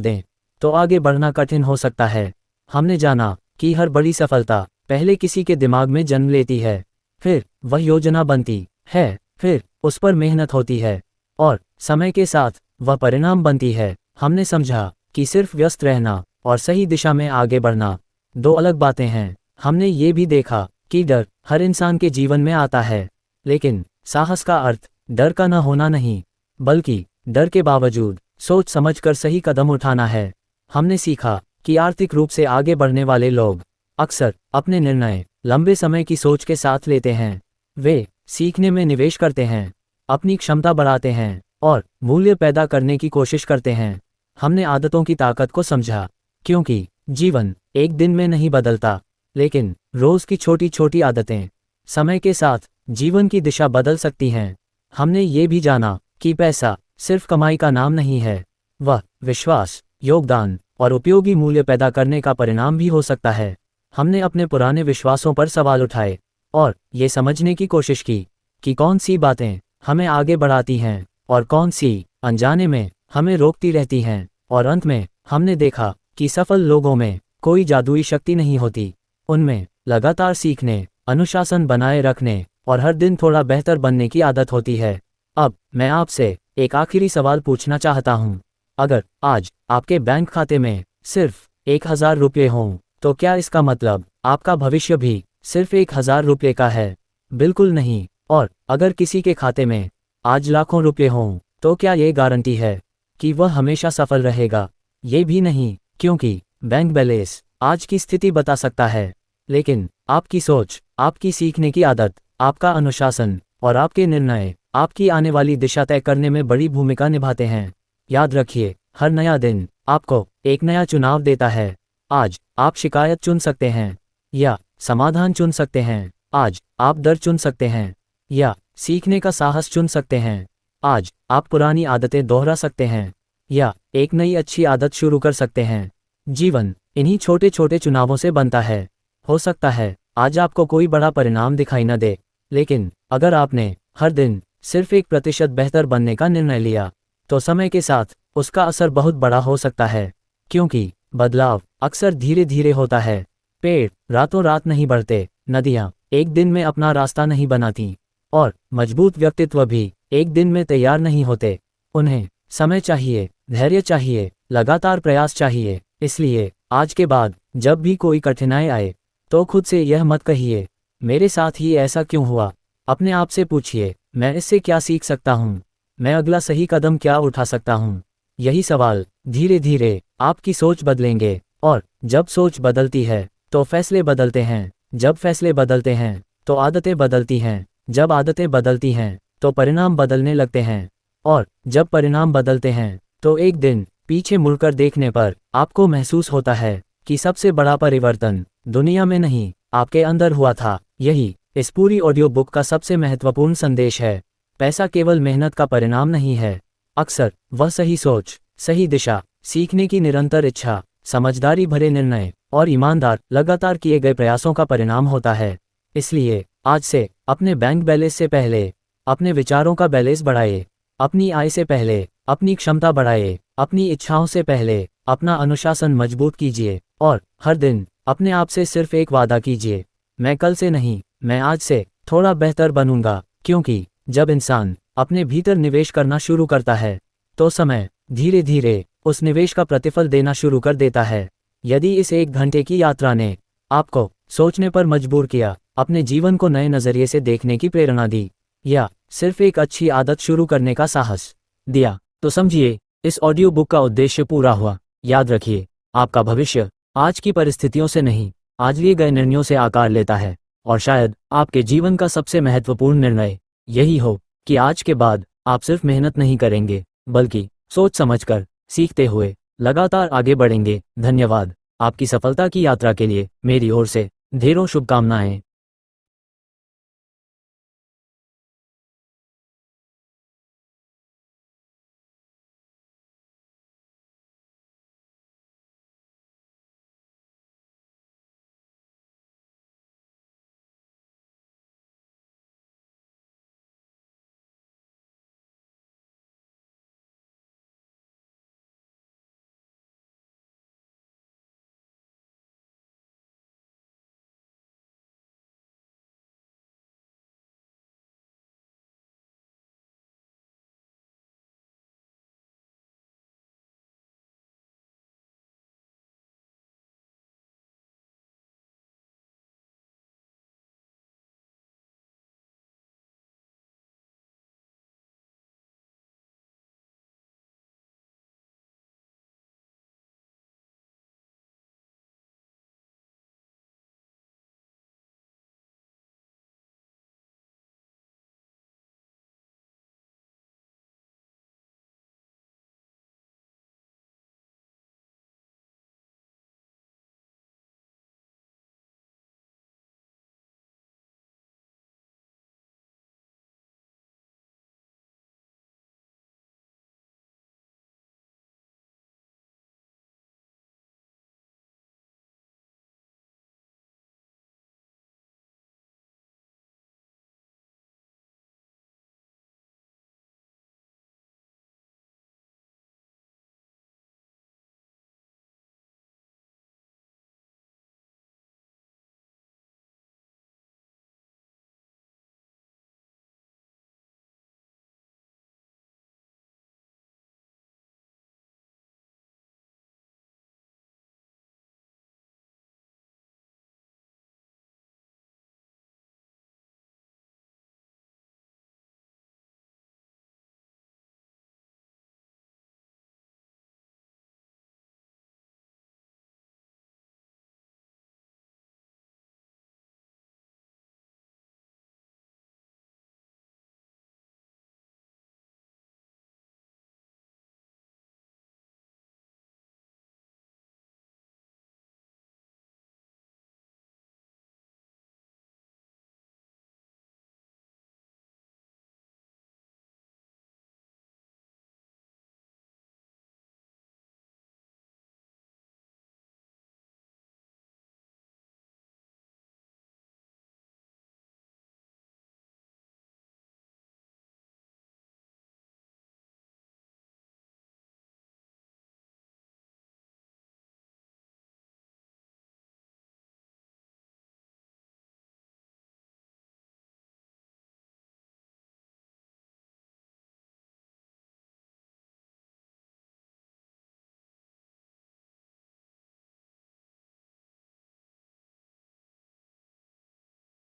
दें तो आगे बढ़ना कठिन हो सकता है। हमने जाना कि हर बड़ी सफलता पहले किसी के दिमाग में जन्म लेती है, फिर वह योजना बनती है, फिर उस पर मेहनत होती है और समय के साथ वह परिणाम बनती है। हमने समझा कि सिर्फ व्यस्त रहना और सही दिशा में आगे बढ़ना दो अलग बातें हैं। हमने ये भी देखा कि डर हर इंसान के जीवन में आता है, लेकिन साहस का अर्थ डर का न होना नहीं, बल्कि डर के बावजूद सोच समझकर सही कदम उठाना है। हमने सीखा कि आर्थिक रूप से आगे बढ़ने वाले लोग अक्सर अपने निर्णय लंबे समय की सोच के साथ लेते हैं। वे सीखने में निवेश करते हैं, अपनी क्षमता बढ़ाते हैं और मूल्य पैदा करने की कोशिश करते हैं। हमने आदतों की ताकत को समझा, क्योंकि जीवन एक दिन में नहीं बदलता, लेकिन रोज की छोटी छोटी आदतें समय के साथ जीवन की दिशा बदल सकती हैं। हमने ये भी जाना कि पैसा सिर्फ कमाई का नाम नहीं है, वह विश्वास, योगदान और उपयोगी मूल्य पैदा करने का परिणाम भी हो सकता है। हमने अपने पुराने विश्वासों पर सवाल उठाए और ये समझने की कोशिश की कि कौन सी बातें हमें आगे बढ़ाती हैं और कौन सी अनजाने में हमें रोकती रहती हैं। और अंत में हमने देखा कि सफल लोगों में कोई जादुई शक्ति नहीं होती, उनमें लगातार सीखने, अनुशासन बनाए रखने और हर दिन थोड़ा बेहतर बनने की आदत होती है। अब मैं आपसे एक आखिरी सवाल पूछना चाहता हूँ। अगर आज आपके बैंक खाते में सिर्फ 1000 रुपये हों, तो क्या इसका मतलब आपका भविष्य भी सिर्फ 1000 रुपये का है? बिल्कुल नहीं। और अगर किसी के खाते में आज लाखों रुपये हों, तो क्या ये गारंटी है कि वह हमेशा सफल रहेगा? ये भी नहीं, क्योंकि बैंक बैलेंस आज की स्थिति बता सकता है, लेकिन आपकी सोच, आपकी सीखने की आदत, आपका अनुशासन और आपके निर्णय आपकी आने वाली दिशा तय करने में बड़ी भूमिका निभाते हैं। याद रखिए, हर नया दिन आपको एक नया चुनाव देता है। आज आप शिकायत चुन सकते हैं या समाधान चुन सकते हैं। आज आप डर चुन सकते हैं या सीखने का साहस चुन सकते हैं। आज आप पुरानी आदतें दोहरा सकते हैं या एक नई अच्छी आदत शुरू कर सकते हैं। जीवन इन्हीं छोटे छोटे चुनावों से बनता है। हो सकता है आज आपको कोई बड़ा परिणाम दिखाई न दे, लेकिन अगर आपने हर दिन सिर्फ 1% बेहतर बनने का निर्णय लिया, तो समय के साथ उसका असर बहुत बड़ा हो सकता है। क्योंकि बदलाव अक्सर धीरे धीरे होता है। पेड़ रातों रात नहीं बढ़ते, नदियाँ एक दिन में अपना रास्ता नहीं बनाती, और मजबूत व्यक्तित्व भी एक दिन में तैयार नहीं होते। उन्हें समय चाहिए, धैर्य चाहिए, लगातार प्रयास चाहिए। इसलिए आज के बाद जब भी कोई कठिनाई आए, तो खुद से यह मत कहिए, मेरे साथ ही ऐसा क्यों हुआ। अपने आप से पूछिए, मैं इससे क्या सीख सकता हूँ, मैं अगला सही कदम क्या उठा सकता हूँ। यही सवाल धीरे धीरे आपकी सोच बदलेंगे, और जब सोच बदलती है तो फैसले बदलते हैं, जब फैसले बदलते हैं तो आदतें बदलती हैं, जब आदतें बदलती हैं तो परिणाम बदलने लगते हैं, और जब परिणाम बदलते हैं तो एक दिन पीछे मुड़कर देखने पर आपको महसूस होता है कि सबसे बड़ा परिवर्तन दुनिया में नहीं, आपके अंदर हुआ था। यही इस पूरी ऑडियो बुक का सबसे महत्वपूर्ण संदेश है। पैसा केवल मेहनत का परिणाम नहीं है। अक्सर वह सही सोच, सही दिशा, सीखने की निरंतर इच्छा, समझदारी भरे निर्णय और ईमानदार लगातार किए गए प्रयासों का परिणाम होता है। इसलिए आज से अपने बैंक बैलेंस से पहले अपने विचारों का बैलेंस बढ़ाइए, अपनी आय से पहले अपनी क्षमता बढ़ाइए, अपनी इच्छाओं से पहले अपना अनुशासन मजबूत कीजिए, और हर दिन अपने आप से सिर्फ एक वादा कीजिए, मैं कल से नहीं, मैं आज से थोड़ा बेहतर बनूंगा। क्योंकि जब इंसान अपने भीतर निवेश करना शुरू करता है, तो समय धीरे धीरे उस निवेश का प्रतिफल देना शुरू कर देता है। यदि इस 1 घंटे की यात्रा ने आपको सोचने पर मजबूर किया, अपने जीवन को नए नज़रिए से देखने की प्रेरणा दी, या सिर्फ एक अच्छी आदत शुरू करने का साहस दिया, तो समझिए इस ऑडियो बुक का उद्देश्य पूरा हुआ। याद रखिए, आपका भविष्य आज की परिस्थितियों से नहीं, आज लिए गए निर्णयों से आकार लेता है। और शायद आपके जीवन का सबसे महत्वपूर्ण निर्णय यही हो कि आज के बाद आप सिर्फ मेहनत नहीं करेंगे, बल्कि सोच समझकर, सीखते हुए लगातार आगे बढ़ेंगे। धन्यवाद। आपकी सफलता की यात्रा के लिए मेरी ओर से ढेरों शुभकामनाएं।